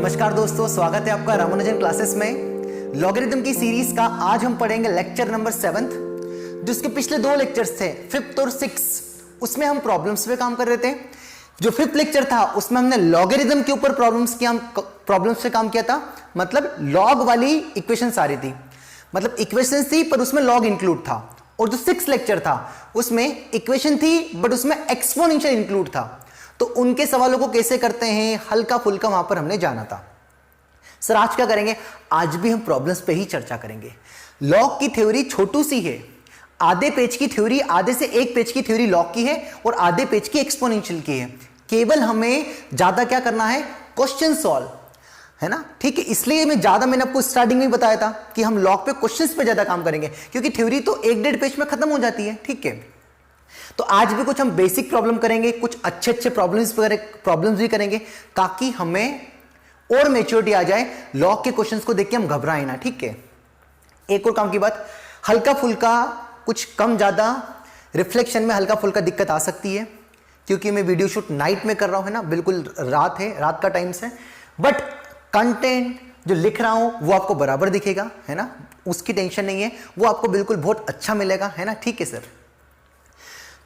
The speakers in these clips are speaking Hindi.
नमस्कार दोस्तों, स्वागत है आपका रामानुजन क्लासेस में। लॉगरिथम की सीरीज का आज हम पढ़ेंगे लेक्चर नंबर 7, जिसके पिछले 2 लेक्चर्स थे 5th और 6th। उसमें हम प्रॉब्लम्स पे काम कर रहे थे। जो 5th लेक्चर था उसमें हमने लॉगरिथम के ऊपर प्रॉब्लम्स पे काम किया था। मतलब लॉग वाली इक्वेशंस आ रही थी, मतलब इक्वेशंस थी पर उसमें लॉग इंक्लूड था। और जो 6th लेक्चर था उसमें इक्वेशन थी बट उसमें एक्सपोनेंशियल इंक्लूड था। तो उनके सवालों को कैसे करते हैं, हल्का फुल्का वहां पर हमने जाना था। सर आज क्या करेंगे? आज भी हम प्रॉब्लम्स पे ही चर्चा करेंगे। लॉग की थ्योरी छोटू सी है, आधे पेज की थ्योरी, आधे से 1 पेज की थ्योरी लॉग की है और आधे पेज की एक्सपोनेंशियल की है। केवल हमें ज्यादा क्या करना है, क्वेश्चन सॉल्व, है ना। ठीक है, इसलिए मैंने आपको स्टार्टिंग में बताया था कि हम लॉग पे क्वेश्चंस पे ज्यादा काम करेंगे, क्योंकि थ्योरी तो 1-1.5 पेज में खत्म हो जाती है। ठीक है, तो आज भी कुछ हम बेसिक प्रॉब्लम करेंगे, कुछ अच्छे प्रॉब्लम्स भी करेंगे, ताकि हमें और मैच्योरिटी आ जाए। लॉग के क्वेश्चंस को देख के हम घबराएं ना। ठीक है, एक और काम की बात, हल्का फुल्का कुछ कम ज्यादा रिफ्लेक्शन में हल्का फुल्का दिक्कत आ सकती है, क्योंकि मैं वीडियो शूट नाइट में कर रहा हूं, है ना, बिल्कुल रात है, रात का टाइम से। बट कंटेंट जो लिख रहा हूं वो आपको बराबर दिखेगा, है ना, उसकी टेंशन नहीं है, वो आपको बिल्कुल बहुत अच्छा मिलेगा, है ना। ठीक है सर,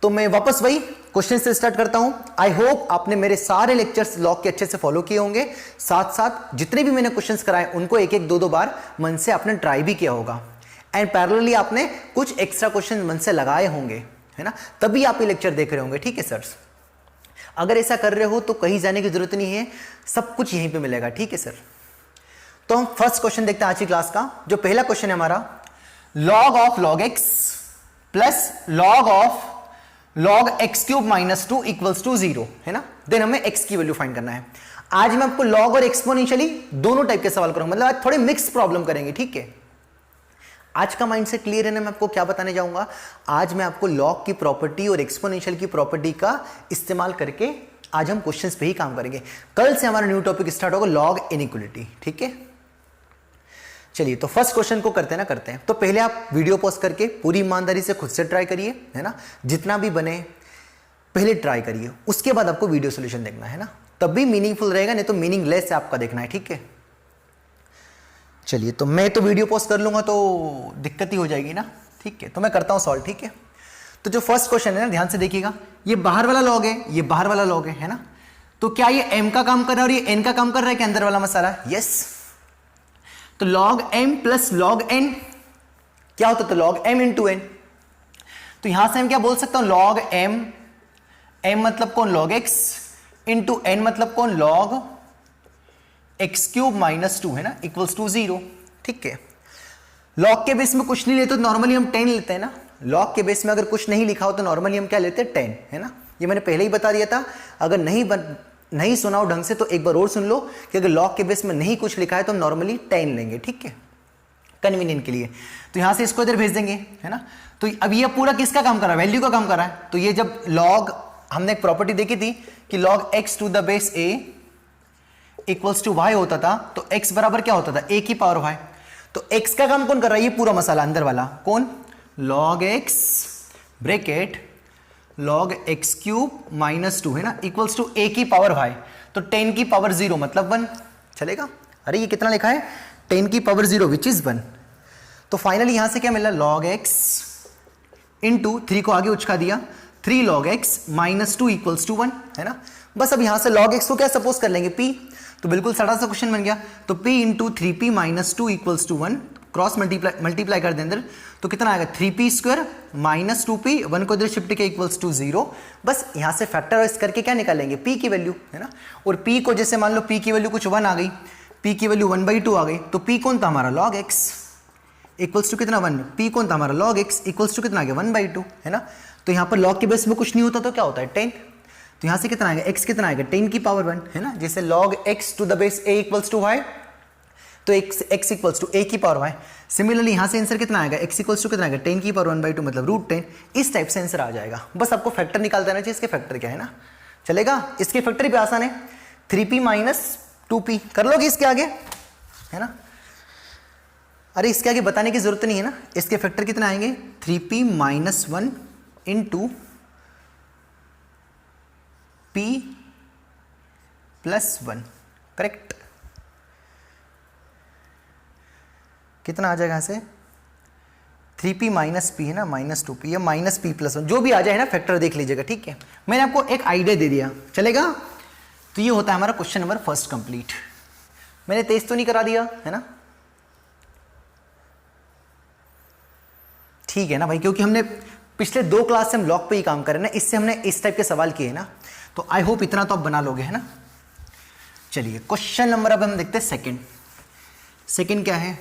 तो मैं वापस वही क्वेश्चन से स्टार्ट करता हूं। आई होप आपने मेरे सारे लेक्चर्स लॉग के अच्छे से फॉलो किए होंगे। साथ साथ जितने भी मैंने क्वेश्चंस कराए उनको 1-1, 2-2 बार मन से आपने ट्राई भी किया होगा, एंड पैरेलली आपने कुछ एक्स्ट्रा क्वेश्चन मन से लगाए होंगे, है ना, तभी आप ये लेक्चर देख रहे होंगे। ठीक है सर, अगर ऐसा कर रहे हो तो कहीं जाने की जरूरत नहीं है, सब कुछ यहीं पर मिलेगा। ठीक है सर, तो हम फर्स्ट क्वेश्चन देखते हैं आज की क्लास का। जो पहला क्वेश्चन है हमारा, log of log x plus log of log x cube minus 2 equals to 0, है ना। देन हमें x की वैल्यू फाइंड करना है। आज मैं आपको log और एक्सपोनेंशियली दोनों टाइप के सवाल करूंगा, मतलब आज थोड़े मिक्स प्रॉब्लम करेंगे। ठीक है, आज का माइंडसेट क्लियर है ना। मैं आपको क्या बताने जाऊंगा, आज मैं आपको log की प्रॉपर्टी और एक्सपोनेंशियल की प्रॉपर्टी का इस्तेमाल करके आज हम क्वेश्चंस पे ही काम करेंगे। कल से हमारा न्यू टॉपिक स्टार्ट होगा, log इनइक्वालिटी। ठीक है, चलिए तो फर्स्ट क्वेश्चन को करते हैं। तो पहले आप वीडियो पॉज करके पूरी ईमानदारी से खुद से ट्राई करिए, है ना, जितना भी बने पहले ट्राई करिए, उसके बाद आपको वीडियो सॉल्यूशन देखना है ना, तब भी मीनिंगफुल रहेगा, नहीं तो मीनिंगलेस है आपका देखना है। ठीक है, चलिए तो मैं तो वीडियो पॉज कर लूंगा तो दिक्कत ही हो जाएगी ना। ठीक है, तो मैं करता हूं सॉल्व। ठीक है, तो जो फर्स्ट क्वेश्चन है ना, ध्यान से देखिएगा, ये बाहर वाला लॉग है, ये बाहर वाला लॉग है ना। तो क्या ये m का काम कर रहा है और ये n का काम कर रहा है कि अंदर वाला मसाला? यस। तो log m plus log n क्या होता है? तो log m इंटू n। तो यहां से हम क्या बोल सकता हूं, log m मतलब कौन, log x, इंटू n मतलब कौन, log x क्यूब माइनस 2, है ना, इक्वल्स टू 0। ठीक है, log के बेस में कुछ नहीं लेते तो नॉर्मली हम 10 लेते हैं ना। log के बेस में अगर कुछ नहीं लिखा हो तो नॉर्मली हम क्या लेते हैं, 10, है ना। ये मैंने पहले ही बता दिया था, अगर नहीं सुना हो ढंग से तो एक बार और सुन लो कि अगर लॉग के बेस में नहीं कुछ लिखा है तो हम नॉर्मली 10 लेंगे। ठीक है, कन्वीनियंट के लिए। तो यहां से इसको इधर भेज देंगे, है ना। तो अब ये पूरा किसका काम कर रहा है, वैल्यू का काम कर रहा है। तो ये जब लॉग, हमने एक प्रॉपर्टी देखी थी कि log x to the base a equals to y होता था, तो x बराबर क्या होता था, a की पावर y। तो x का काम कौन कर रहा है, ये पूरा मसाला अंदर वाला कौन, log x bracket log x cube minus 2, है ना, इक्वल्स टू a की पावर y। तो 10 की पावर 0 मतलब 1 चलेगा। अरे ये कितना लिखा है, 10 की पावर 0 विच इज 1। तो फाइनली यहां से क्या मिला, log x इंटू 3 को आगे उचका दिया, 3 log x minus 2 equals to 1, है ना। बस अब यहां से log x को क्या सपोज कर लेंगे, p। तो बिल्कुल सड़ा सा क्वेश्चन बन गया। तो p into 3p minus 2 equals to 1, cross multiply कर दें अंदर, तो कितना आएगा, 3p स्क्वायर माइनस 2p, 1 को इधर शिफ्ट किया इक्वल्स टू 0। बस यहां से फैक्टराइज करके क्या निकालेंगे, p की वैल्यू, है ना। और p को जैसे मान लो p की वैल्यू कुछ 1 आ गई, p की वैल्यू 1/2 आ गई, तो p कौन था हमारा, log x इक्वल्स टू कितना 1, p कौन था हमारा, log x इक्वल्स टू कितना आ गया, 1/2, है ना। तो यहाँ पर log के बेस में कुछ नहीं होता तो क्या होता है, 10। तो यहाँ से कितना आएगा, x कितना आएगा, 10 की पावर 1, है ना। जैसे log x to the base a equals to y, तो x इक्वल्स टू a की पावर y। सिमिलरली यहां से आंसर कितना आएगा, x इक्वल्स टू कितना आएगा, 10 की पावर 1/2 मतलब √10। इस टाइप से आंसर आ जाएगा। बस आपको फैक्टर निकाल देना चाहिए, इसके फैक्टर क्या है ना, चलेगा। इसके फैक्टर भी आसान है, 3p माइनस 2p कर लोगे इसके आगे, है ना। अरे इसके आगे बताने की जरूरत नहीं है ना। इसके फैक्टर कितना आएंगे, 3p minus 1 into p plus 1, correct. कितना आ जाएगा यहाँ से 3p माइनस पी है ना, माइनस 2p या माइनस p प्लस 1, जो भी आ जाए ना फैक्टर देख लीजिएगा, ठीक है। मैंने आपको एक आइडिया दे दिया, चलेगा। तो ये होता है हमारा क्वेश्चन नंबर फर्स्ट कंप्लीट। मैंने तेज तो नहीं करा दिया है ना, ठीक है ना भाई, क्योंकि हमने पिछले 2 क्लास से हम लॉग पे ही काम कर रहे हैं ना, इससे हमने इस टाइप के सवाल किए ना, तो आई होप इतना तो आप बना लोगे है ना। चलिए क्वेश्चन नंबर अब हम देखते हैं सेकंड। सेकंड क्या है,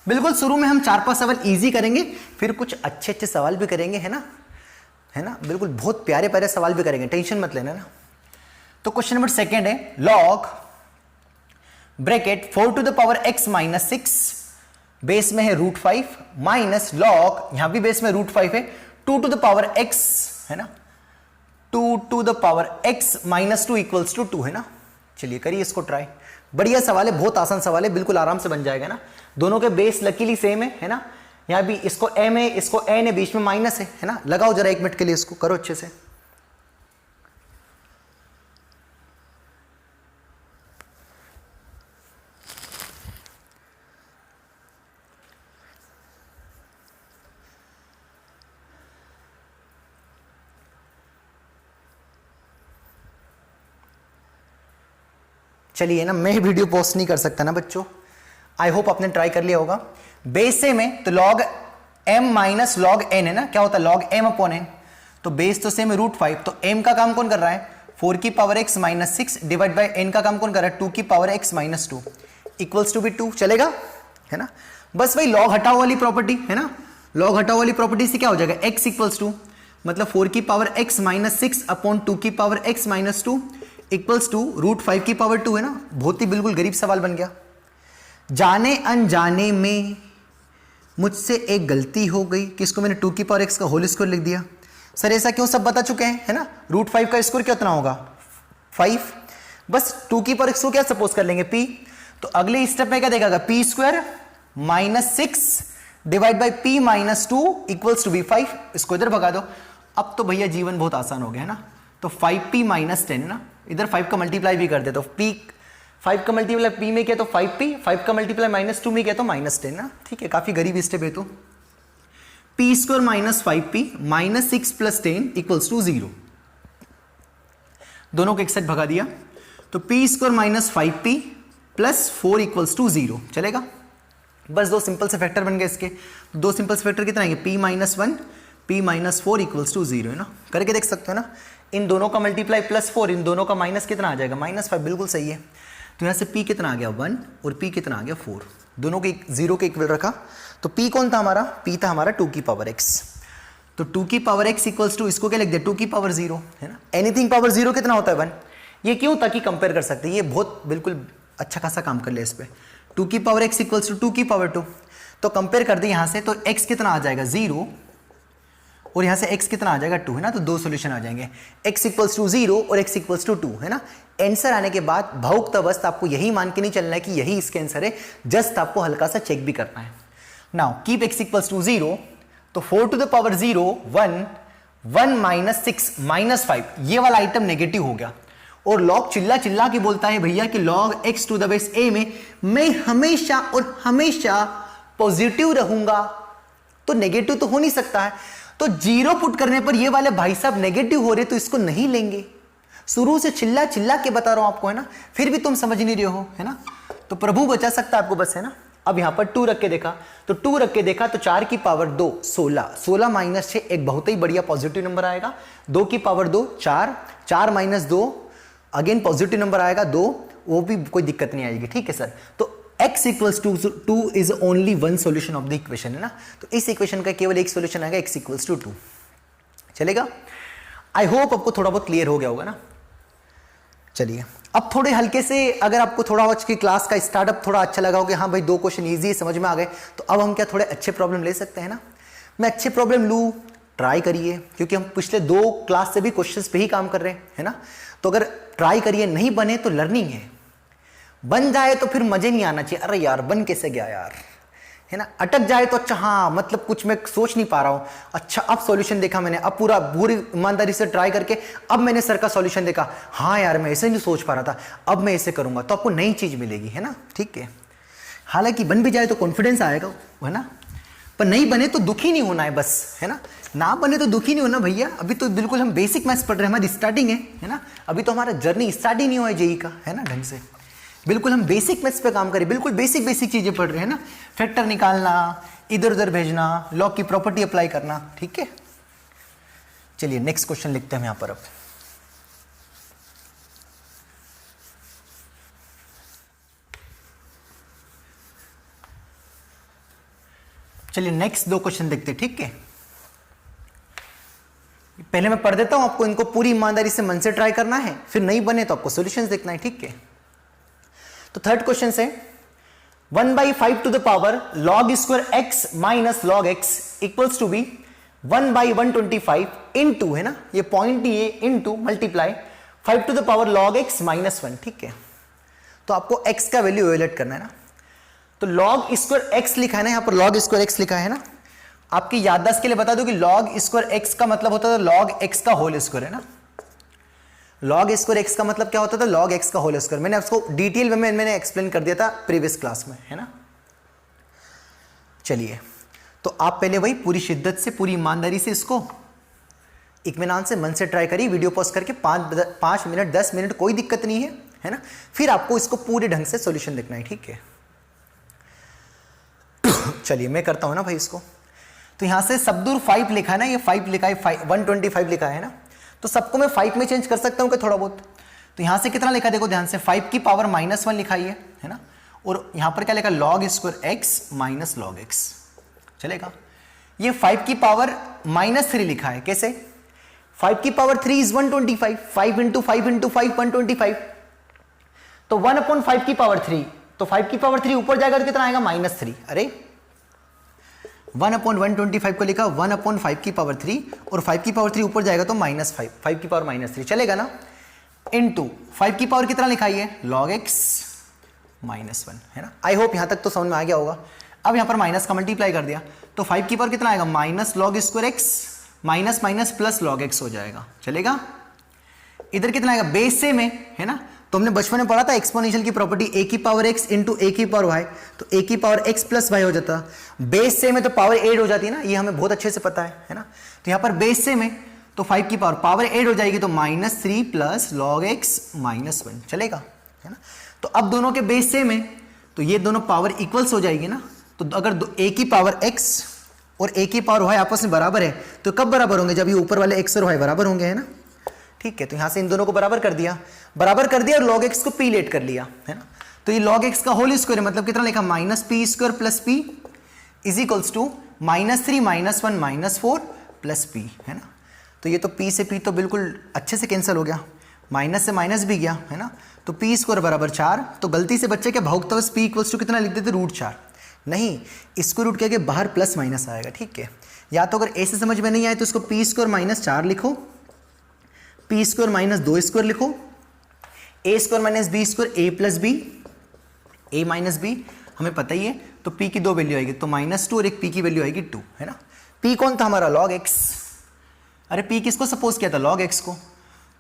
बिल्कुल शुरू में हम 4-5 सवाल इजी करेंगे, फिर कुछ अच्छे अच्छे सवाल भी करेंगे है ना, बिल्कुल बहुत प्यारे प्यारे सवाल भी करेंगे, टेंशन मत लेना ना। तो क्वेश्चन नंबर सेकंड है, log bracket 4 to the power x minus 6, base में है √5 माइनस लॉग, यहां भी बेस में √5 है, 2 टू द पावर x है ना, 2 to the power x minus 2 equals to 2 है ना। चलिए करिए इसको ट्राई, बढ़िया सवाल है, बहुत आसान सवाल है, बिल्कुल आराम से बन जाएगा ना। दोनों के बेस लकीली सेम है ना, यहां भी इसको m है, इसको n है, बीच में माइनस है ना। लगाओ जरा 1 मिनट के लिए, इसको करो अच्छे से। चलिए ना, मैं वीडियो पोस्ट नहीं कर सकता ना बच्चों, आई होप आपने ट्राई कर लिया होगा। बेस सेम है तो log m minus log n है ना, क्या होता है लॉग m अपॉन n, तो बेस तो सेम है √5, तो m का काम कौन कर रहा है 4 की power x minus 6 divide by n का काम कौन कर रहा है 2 की power x minus 2 equals to भी 2, चलेगा है ना। बस वही लॉग हटाओ वाली प्रॉपर्टी है ना, लॉग हटाओ वाली प्रॉपर्टी से क्या हो जाएगा x इक्वल्स टू, मतलब 4 की पावर x माइनस 6 अपॉन 2 की power x minus 2 equals to √5 की पावर 2 है ना। बहुत ही बिल्कुल गरीब सवाल बन गया। जाने अनजाने में मुझसे एक गलती हो गई, किसको मैंने 2 की पावर x का होल स्क्वायर लिख दिया। सर ऐसा क्यों, सब बता चुके हैं है ना। √5 का स्क्वायर कितना होगा 5, बस 2 की पावर x को क्या सपोज कर लेंगे p, तो अगले स्टेप में क्या देगा p square minus 6 divide by p minus 2 equals to भी 5, इसको इधर भगा दो। अब तो भैया जीवन बहुत आसान हो गया है ना, तो 5p माइनस 10 ना, इधर 5 का मल्टीप्लाई भी कर दे, तो p 5 का मल्टीप्लाई p में किया तो 5p, 5 का मल्टीप्लाई माइनस 2 में किया तो माइनस 10 ना, ठीक है, काफी गरीब स्टेप है। तो p square minus 5p minus 6 plus 10 equals to 0, दोनों को एक साथ भगा दिया, तो p square minus 5p plus 4 equals to 0, चलेगा। बस 2 सिंपल से फैक्टर बन गए इसके, 2 सिंपल से फैक्टर कितना आएंगे p minus 1 p minus 4 equals to 0 है ना, करके देख सकते हो ना। इन दोनों का मल्टीप्लाई प्लस 4, इन दोनों का माइनस कितना आ जाएगा माइनस 5, बिल्कुल सही है। तो यहाँ से p कितना आ गया 1 और p कितना आ गया 4, दोनों के 0 के इक्वल रखा, तो p कौन था हमारा, p था हमारा 2 की पावर x, तो 2 की पावर x इक्वल्स टू, इसको क्या लिख दिया 2 की पावर 0 है ना। एनीथिंग पावर 0 कितना होता है 1, ये क्यों, ताकि कंपेयर कर सकते हैं, ये बहुत बिल्कुल अच्छा खासा काम कर ले इस पे। 2 की पावर x इक्वल्स टू 2 की पावर 2, तो कंपेयर कर दे यहाँ से, तो x कितना आ जाएगा 0 और यहाँ से x कितना आ जाएगा 2 है ना, तो 2 सॉल्यूशन आ जाएंगे, x इक्वल्स टू 0 और x इक्वल्स टू 2 है ना। आंसर आने के बाद भावुकतावस्त आपको यही मान के नहीं चलना है कि यही इसके आंसर है, जस्ट आपको हल्का सा चेक भी करना है। Now keep x equals to 0, तो 4 to the power 0 1 minus 6 minus 5, ये वाला आइटम नेगेटिव हो गया, और लॉग चिल्ला चिल्ला के बोलता है भैया कि log x to the base a में मैं हमेशा और हमेशा पॉजिटिव रहूंगा, तो नेगेटिव तो हो नहीं सकता है, तो 0 पुट करने पर ये वाले भाई साहब नेगेटिव हो रहे, तो इसको नहीं लेंगे। शुरू से चिल्ला चिल्ला के बता रहा हूं आपको है ना, फिर भी तुम समझ नहीं रहे हो है ना, तो प्रभु बचा सकता है आपको बस है ना। अब यहां पर 2 रख के देखा, तो 2 रख के देखा तो 4 की पावर 2 16, 16 माइनस 6 एक बहुत ही बढ़िया पॉजिटिव नंबर आएगा, 2 की power 2 4, 4 minus 2 again positive number आएगा 2, वो भी कोई दिक्कत नहीं आएगी, ठीक है सर। तो x equals to 2 is only one solution of the equation है ना, तो इस इक्वेशन का केवल एक सॉल्यूशन आएगा x इक्वल्स टू 2, चलेगा। आई होप आपको थोड़ा बहुत क्लियर हो गया होगा ना। चलिए अब थोड़े हल्के से, अगर आपको थोड़ा आज की क्लास का स्टार्टअप थोड़ा अच्छा लगा हो कि हाँ भाई 2 क्वेश्चन ईजी समझ में आ गए, तो अब हम क्या थोड़े अच्छे प्रॉब्लम ले सकते हैं ना। मैं अच्छे प्रॉब्लम लूँ, ट्राई करिए, क्योंकि हम पिछले 2 क्लास से भी क्वेश्चंस पे ही काम कर रहे हैं है ना, तो अगर ट्राई करिए, नहीं बने तो लर्निंग है, बन जाए तो फिर मजे नहीं आना चाहिए, अरे यार बन कैसे गया यार है ना, अटक जाए तो अच्छा हाँ मतलब कुछ मैं सोच नहीं पा रहा हूँ, अच्छा अब सॉल्यूशन देखा मैंने, अब पूरा पूरी ईमानदारी से ट्राई करके अब मैंने सर का सॉल्यूशन देखा, हाँ यार मैं ऐसे नहीं सोच पा रहा था, अब मैं ऐसे करूंगा, तो आपको नई चीज मिलेगी है ना, ठीक है। हालांकि बन भी जाए तो कॉन्फिडेंस आएगा, है ना, पर नहीं बने तो दुखी नहीं होना है बस, है ना बने तो दुखी नहीं होना भैया। अभी तो बिल्कुल हम बेसिक मैथ्स पढ़ रहे हैं, हमारी स्टार्टिंग है ना, अभी तो हमारा जर्नी स्टार्ट ही नहीं हुआ है जेई का, है ना, ढंग से। बिल्कुल हम बेसिक मैथ्स पे काम करें, बिल्कुल बेसिक चीजें पढ़ रहे हैं ना, फैक्टर निकालना, इधर उधर भेजना, लॉग की प्रॉपर्टी अप्लाई करना, ठीक है। चलिए नेक्स्ट क्वेश्चन लिखते हैं हम यहां पर अब। चलिए नेक्स्ट 2 क्वेश्चन देखते हैं, ठीक है। पहले मैं पढ़ देता हूं आपको, इनको पूरी ईमानदारी से मन से ट्राई करना है, फिर नहीं बने तो आपको सॉल्यूशंस देखना है, ठीक है। तो थर्ड क्वेश्चन से 1/5 to the power log square x minus log x equals to be 1/125 into, है ना, ये पॉइंट ये into multiply 5 to the power log x minus 1, ठीक है। तो आपको x का वैल्यू इवेल्युएट करना है ना, तो log स्क्वायर x लिखा है ना, यहां पर log स्क्वायर x लिखा है ना। आपकी याददाश्त के लिए बता दो कि log स्क्वायर x का मतलब होता था log x का होल स्क्वायर, है ना। log स्क्वायर x का मतलब क्या होता था, log x का होल स्क्वायर। मैंने उसको डिटेल में मैंने एक्सप्लेन कर दिया था प्रीवियस क्लास में, है ना। चलिए तो आप पहले वही पूरी शिद्दत से, पूरी ईमानदारी से इसको इत्मीनान से, मन से ट्राई करिए, वीडियो पॉज करके 5 मिनट 10 मिनट कोई दिक्कत नहीं है ना। फिर आपको इसको पूरे ढंग से सॉल्यूशन देखना है, ठीक है। चलिए मैं करता हूं ना भाई इसको। तो यहां से सब दूर 5 लिखा है ना, ये 5 लिखा है, 125 लिखा है ना, तो सबको मैं 5 में चेंज कर सकता हूं क्या थोड़ा बहुत। तो यहां से कितना लिखा, देखो ध्यान से, 5 की पावर -1 लिखा है ना, और यहां पर क्या लिखा, log square x minus log x, चलेगा। ये 5 की पावर -3 लिखा है, कैसे, 5 की पावर 3 इज 125, 5 इंटू 5 इंटू 5 125, तो 1/5 की पावर 3, तो 5 की पावर 3 ऊपर जाएगा तो कितना आएगा, -3। अरे 1/125 को लिखा 1/5 की पावर 3, और 5 की पावर 3 ऊपर जाएगा तो -5, 5 की पावर -3 चलेगा ना, इनटू 5 की पावर कितना लिखा है, log x माइनस 1, है ना। आई होप यहां तक तो समझ में आ गया होगा। अब यहां पर माइनस का मल्टीप्लाई कर दिया तो 5 की पावर कितना आएगा, minus log square x minus minus plus log x हो जाएगा, चलेगा। इधर कितना आएगा, बेस से में, है ना, तो हमने बचपन में पढ़ा था एक्सपोनेंशियल की प्रॉपर्टी, a की पावर x इंटू a की पावर y, तो a की पावर x प्लस y हो जाता। बेस से में तो पावर 8 हो जाती है ना, ये हमें बहुत अच्छे से पता है ना। तो यहाँ पर बेस से में तो 5 की पावर 8 हो जाएगी, तो -3 प्लस log x माइनस 1 चलेगा, है ना। तो अब दोनों के बेस से में तो ये दोनों पावर इक्वल्स हो जाएगी ना, तो अगर a की पावर x और a की पावर y आपस में बराबर है, तो कब बराबर होंगे, जब ये ऊपर वाले x और y बराबर होंगे, है ना, ठीक है। तो यहां से इन दोनों को बराबर कर दिया और log x को p लेट कर लिया, है ना। तो ये log x का होल स्क्वायर है, मतलब कितना लिखा, -p square plus p is equals to -3 -1 -4 plus p, है ना। तो ये तो p से p तो बिल्कुल अच्छे से कैंसिल हो गया, माइनस से माइनस भी गया, है ना। तो p स्क्वायर बराबर 4, तो गलती से बच्चे क्या भागते हुए p इक्वल्स टू कितना लिख देते, √4, नहीं, इसको रूट करके बाहर प्लस माइनस आएगा, ठीक है। या तो अगर ऐसे समझ में नहीं आए तो इसको p स्क्वायर -4 लिखो, p स्क्वायर -2 स्क्वायर लिखो, a square minus b square a plus b, a minus b हमें पता ही है, तो p की 2 वैल्यू आएगी, तो -2 और एक p की वैल्यू आएगी 2, है ना। p कौन था हमारा, log x। अरे p किसको सपोज किया था, log x को,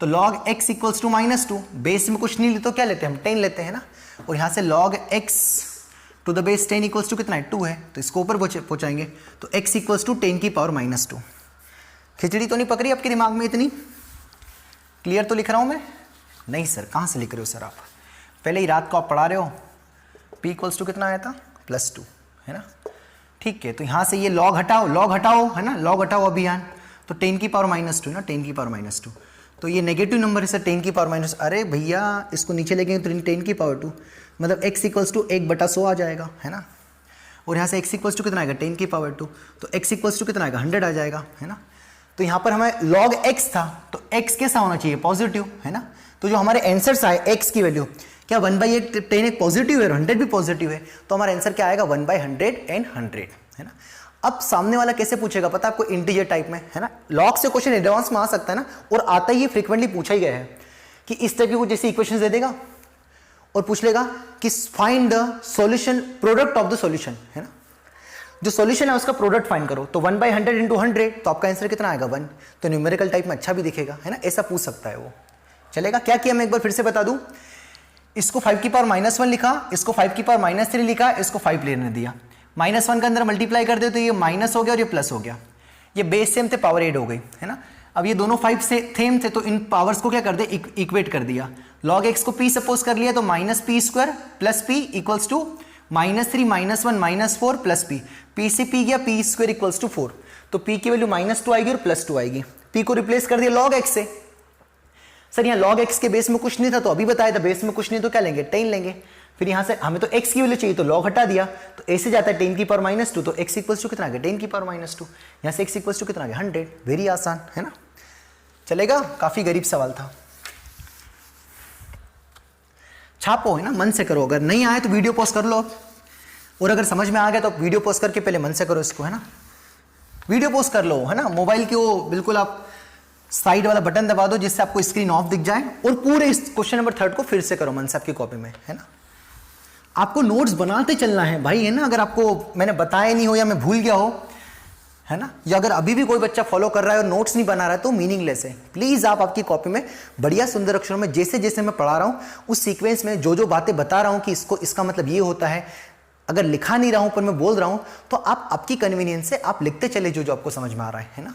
तो log x equals to -2, base में कुछ नहीं लेते तो क्या लेते हैं हम, 10 लेते हैं ना, और यहाँ से log x to the base 10 equals to कितना है, 2 है, तो इसको ऊपर पहुँचाएंगे, तो x इक्वल्स टू 10 की पावर -2। खिचड़ी तो नहीं पकड़ी आपके दिमाग में इतनी, क्लियर तो लिख रहा हूँ मैं, नहीं सर कहाँ से लिख रहे हो सर आप, पहले ही रात को आप पढ़ा रहे हो। p इक्वल्स टू कितना आया था, +2, है ना, ठीक है। तो यहाँ से ये log हटाओ है ना, log हटाओ अभियान, तो 10 की पावर -2 ना, 10 की पावर -2, तो ये नेगेटिव नंबर है सर, 10 की पावर -, अरे भैया इसको नीचे लेंगे तो 10 की पावर 2, मतलब x इक्वल्स टू 1/100 आ जाएगा, है ना। और यहाँ से x इक्वल्स टू कितना आएगा, 10 की पावर 2, तो x इक्वल्स टू कितना आएगा, 100 आ जाएगा, है ना। तो यहाँ पर हमें log x था, तो x कैसा होना चाहिए, पॉजिटिव, है ना। तो जो हमारे आंसर्स आए x की वैल्यू, क्या 1/8 10 एक पॉजिटिव है और 100 भी पॉजिटिव है, तो हमारा आंसर क्या आएगा, 1/100 एंड 100, है ना। अब सामने वाला कैसे पूछेगा पता आपको, इंटीजर टाइप में, है ना। log से क्वेश्चन एडवांस में आ सकता है ना, और आता ही फ्रीक्वेंटली पूछा ही गया है कि इस टाइप की कुछ जैसी इक्वेशन दे देगा और पूछ लेगा कि find the solution, product of the solution, है ना। जो सॉल्यूशन है उसका प्रोडक्ट फाइंड करो, तो 1/100 इंटू 100, तो आपका आंसर कितना आएगा, 1। तो न्यूमेरिकल टाइप में अच्छा भी दिखेगा, है ना, ऐसा पूछ सकता है वो, चलेगा। क्या किया मैं एक बार फिर से बता दूं, इसको 5 की पावर -1 लिखा, इसको 5 की पावर -3 लिखा, इसको 5 लेने दिया, -1 के अंदर मल्टीप्लाई कर दे तो ये माइनस हो गया और ये प्लस हो गया, ये बेस सेम थे, पावर 8 हो गई, है ना। अब ये दोनों 5 से सेम थे तो इन पावर्स को क्या कर दे, इक्वेट कर दिया। log x को p सपोज कर लिया तो -p² + p equals to -3 -1 -4 + p, p से p गया, p² इक्वल्स टू 4, तो p की वैल्यू -2 आएगी और +2 आएगी। p को रिप्लेस कर दिया log x से। सर यहाँ log x के बेस में कुछ नहीं था तो अभी बताया था, बेस में कुछ नहीं तो क्या लेंगे, 10 लेंगे। फिर यहाँ से हमें तो x की वैल्यू चाहिए तो log हटा दिया, तो a से जाता है 10 की पावर -2, तो x इक्वल्स टू कितना आ गया, 10 की पावर -2, यहाँ से x इक्वल्स टू कितना आ गया, 100। वेरी आसान है ना, चलेगा। काफी गरीब सवाल था। छापो, है ना, मन से करो, अगर नहीं आए तो वीडियो पॉज कर लो, और अगर समझ में आ गया तो वीडियो पॉज करके पहले मन से करो इसको, है ना, वीडियो पॉज कर लो, है ना। मोबाइल के वो बिल्कुल आप साइड वाला बटन दबा दो जिससे आपको स्क्रीन ऑफ दिख जाए, और पूरे इस क्वेश्चन नंबर 3 को फिर से करो मन से आपकी कॉपी में, है ना। आपको नोट्स बनाते चलना है भाई, है ना। अगर आपको मैंने बताया नहीं हो या मैं भूल गया हो, है ना, या अगर अभी भी कोई बच्चा फॉलो कर रहा है और नोट्स नहीं बना रहा है तो मीनिंगलेस है। प्लीज आप आपकी कॉपी में बढ़िया सुंदर अक्षरों में जैसे जैसे मैं पढ़ा रहा हूं उस सीक्वेंस में जो जो बातें बता रहा हूं कि इसको, इसका मतलब ये होता है, अगर लिखा नहीं रहा हूं पर मैं बोल रहा हूं तो आप आपकी कन्वीनियंस से आप लिखते चले जो जो आपको समझ में आ रहा है ना,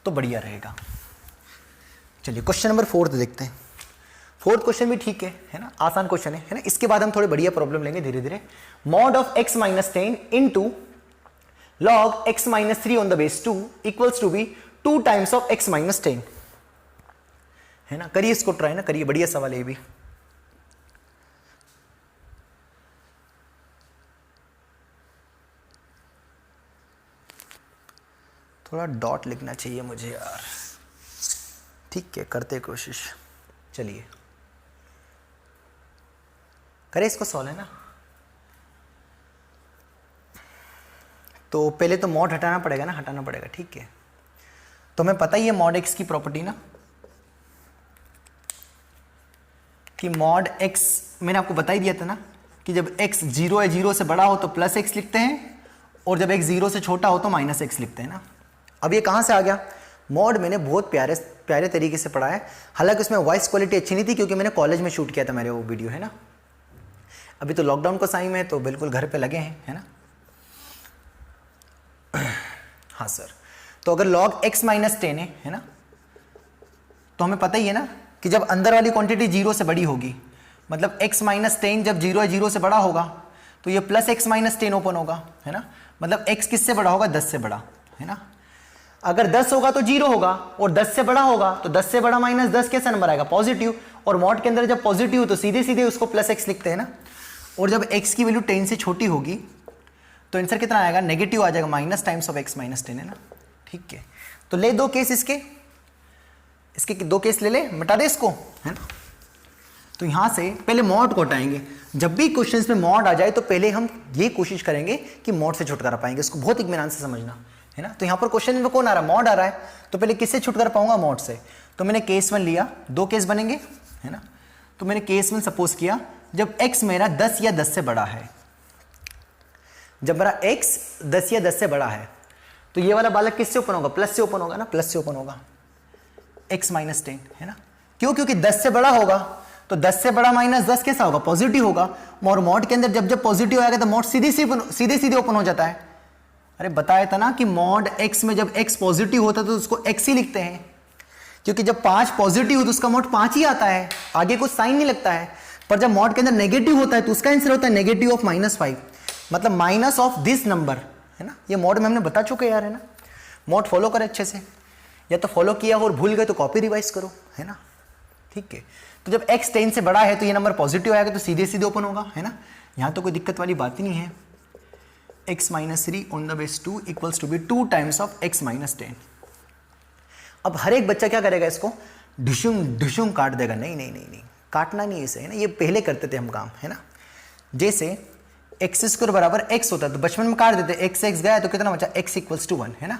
तो बढ़िया रहेगा। चलिए क्वेश्चन नंबर 4 देखते हैं। 4th क्वेश्चन भी ठीक है ना, आसान क्वेश्चन है ना। इसके बाद हम थोड़े बढ़िया प्रॉब्लम लेंगे धीरे धीरे। Mod of x - 10 into log x - 3 on the base 2 equals to be 2 times of x - 10, है ना। करिए इसको ट्राई ना, करिए, बढ़िया सवाल है ये भी। थोड़ा डॉट लिखना चाहिए मुझे यार, ठीक है, करते कोशिश। चलिए करें इसको सॉल्व, है ना। तो पहले तो मॉड हटाना पड़ेगा ना, हटाना पड़ेगा, ठीक है। तो हमें पता ही है मॉड x की प्रॉपर्टी ना, कि मॉड x मैंने आपको बता ही दिया था ना कि जब x 0 है, 0 से बड़ा हो तो +x लिखते हैं, और जब x 0 से छोटा हो तो -x लिखते हैं ना। अब ये कहाँ से आ गया, मॉड मैंने बहुत प्यारे प्यारे तरीके से पढ़ा है, हालांकि उसमें वॉइस क्वालिटी अच्छी नहीं थी क्योंकि मैंने कॉलेज में शूट किया था मेरे वो वीडियो, है ना। अभी तो लॉकडाउन का टाइम है तो बिल्कुल घर पे लगे हैं, है ना। हाँ सर, तो अगर log x - 10 है ना, तो हमें पता ही है ना कि जब अंदर वाली क्वांटिटी 0 से बड़ी होगी, मतलब x - 10 जब 0 से बड़ा होगा तो ये +x - 10 ओपन होगा, है ना। मतलब x किससे बड़ा होगा, 10 से बड़ा, है ना। अगर 10 होगा तो 0 होगा, और 10 से बड़ा होगा तो 10 से बड़ा -10 कैसा नंबर आएगा, पॉजिटिव। और मॉड के अंदर जब पॉजिटिव तो सीधे सीधे उसको +x लिखते हैं ना। और जब x की वैल्यू 10 से छोटी होगी तो आंसर कितना आएगा, नेगेटिव आ जाएगा, माइनस टाइम्स ऑफ x - 10, है ना। ठीक है, तो ले दो केस इसके दो केस ले ले, मिटा दे इसको, है ना। तो यहां से पहले मॉड को हटाएंगे। जब भी क्वेश्चंस में मॉड आ जाए तो पहले हम ये कोशिश करेंगे कि मॉड से छुटकारा पाएंगे, इसको बहुत इत्मीनान से समझना, है ना। तो यहां पर क्वेश्चन में कौन आ रहा है, मॉड आ रहा है, तो पहले किससे छुटकारा पाऊंगा, मॉड से। तो मैंने केस 1 लिया, 2 केस बनेंगे, है ना। तो मैंने केस 1 सपोज किया जब x मेरा 10 या 10 से बड़ा है, जब मेरा x 10 या 10 से बड़ा है तो ये वाला बालक किससे ओपन होगा, प्लस से ओपन होगा ना, प्लस से ओपन होगा, x - 10, है ना। क्यों, क्योंकि 10 से बड़ा होगा तो 10 से बड़ा -10 कैसा होगा, पॉजिटिव होगा। और मॉड के अंदर जब जब पॉजिटिव आएगा तो मॉड सीधे सीधे ओपन हो जाता है। अरे बताया था ना कि मॉड x में जब x पॉजिटिव होता है तो उसको x ही लिखते हैं, क्योंकि जब 5 पॉजिटिव हो तो उसका मॉड 5 ही आता है, आगे कुछ साइन नहीं लगता है। पर जब मॉड के अंदर नेगेटिव होता है तो उसका आंसर होता है नेगेटिव ऑफ -5, मतलब माइनस ऑफ दिस नंबर, है ना। ये मॉड में हमने बता चुके यार, है ना। मॉड फॉलो करें अच्छे से, या तो फॉलो किया और भूल गए तो कॉपी रिवाइज करो, है ना। ठीक है, तो जब x 10 से बड़ा है तो ये नंबर पॉजिटिव आएगा तो सीधे सीधे ओपन होगा, है ना। यहाँ तो कोई दिक्कत वाली बात ही नहीं है। x - 3 on the base 2 equals to be 2 times of x - 10। अब हर एक बच्चा क्या करेगा, इसको ढुशुम काट देगा। नहीं नहीं नहीं नहीं, काटना नहीं इसे, है ना। ये पहले करते थे हम काम, है ना। जैसे x² बराबर x होता है तो बचपन में काट देते, x गया तो कितना बचा, x = 1, है ना।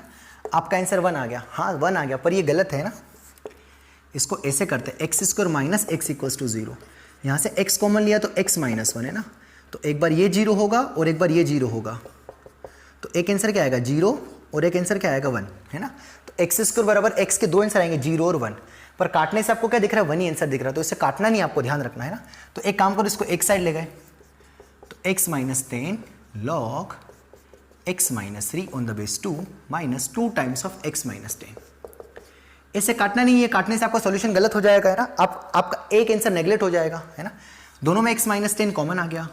आपका आंसर 1 आ गया, हाँ 1 आ गया, पर ये गलत है ना। इसको ऐसे करते, x² - x = 0। यहाँ से x कॉमन लिया तो x - 1, है ना। तो एक बार ये 0 होगा और एक बार ये 0 होगा, तो एक आंसर क्या आएगा 0 और एक आंसर क्या आएगा 1, है ना। तो x² बराबर x के 2 आंसर आएंगे 0 और 1, पर काटने से आपको क्या दिख रहा है, 1 ही आंसर दिख रहा है, तो इसे काटना नहीं, आपको ध्यान रखना है ना। तो एक काम करो, इसको एक साइड ले गए, तो x minus 10 log x minus 3 on the base 2 minus 2 times of x minus 10। इसे काटना नहीं है, काटने से आपका सॉल्यूशन गलत हो जाएगा, है ना। आपका एक आंसर नेगलेक्ट हो जाएगा, है ना। दोनों में x माइनस 10 कॉमन आ गया,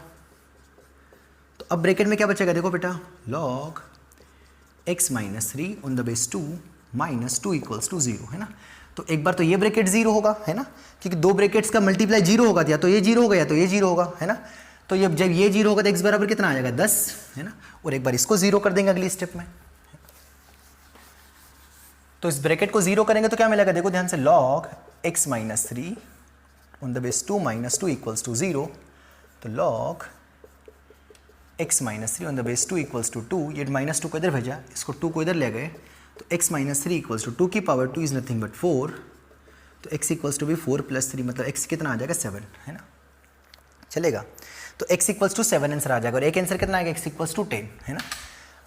तो अब ब्रैकेट में क्या बचेगा, देखो बेटा, log x minus 3 on the base 2 minus 2 equals to 0, है ना। तो एक बार तो ये ब्रैकेट 0 होगा, है ना, क्योंकि दो ब्रैकेट्स का मल्टीप्लाई 0 होगा, या तो ये 0 होगा या तो ये 0 होगा, है ना। तो जब ये 0 होगा तो x बराबर कितना आ जाएगा, 10, है ना। और एक बार इसको 0 कर देंगे अगली स्टेप में, तो इस ब्रैकेट को 0 करेंगे तो क्या मिलेगा, देखो ध्यान से, log x minus 3 on the base 2 minus 2 equals to 0, तो log x minus 3 on the base 2 equals to 2, ये माइनस 2 को इधर भेजा, इसको 2 को इधर ले गए, तो x माइनस 3 इक्वल्स टू 2 की पावर 2 इज नथिंग बट 4, तो x इक्वल्स टू भी 4 प्लस 3, मतलब x कितना आ जाएगा, 7, है ना, चलेगा। तो x इक्वल्स टू 7 आंसर आ जाएगा, और एक आंसर कितना आएगा, x इक्वल्स टू 10, है ना।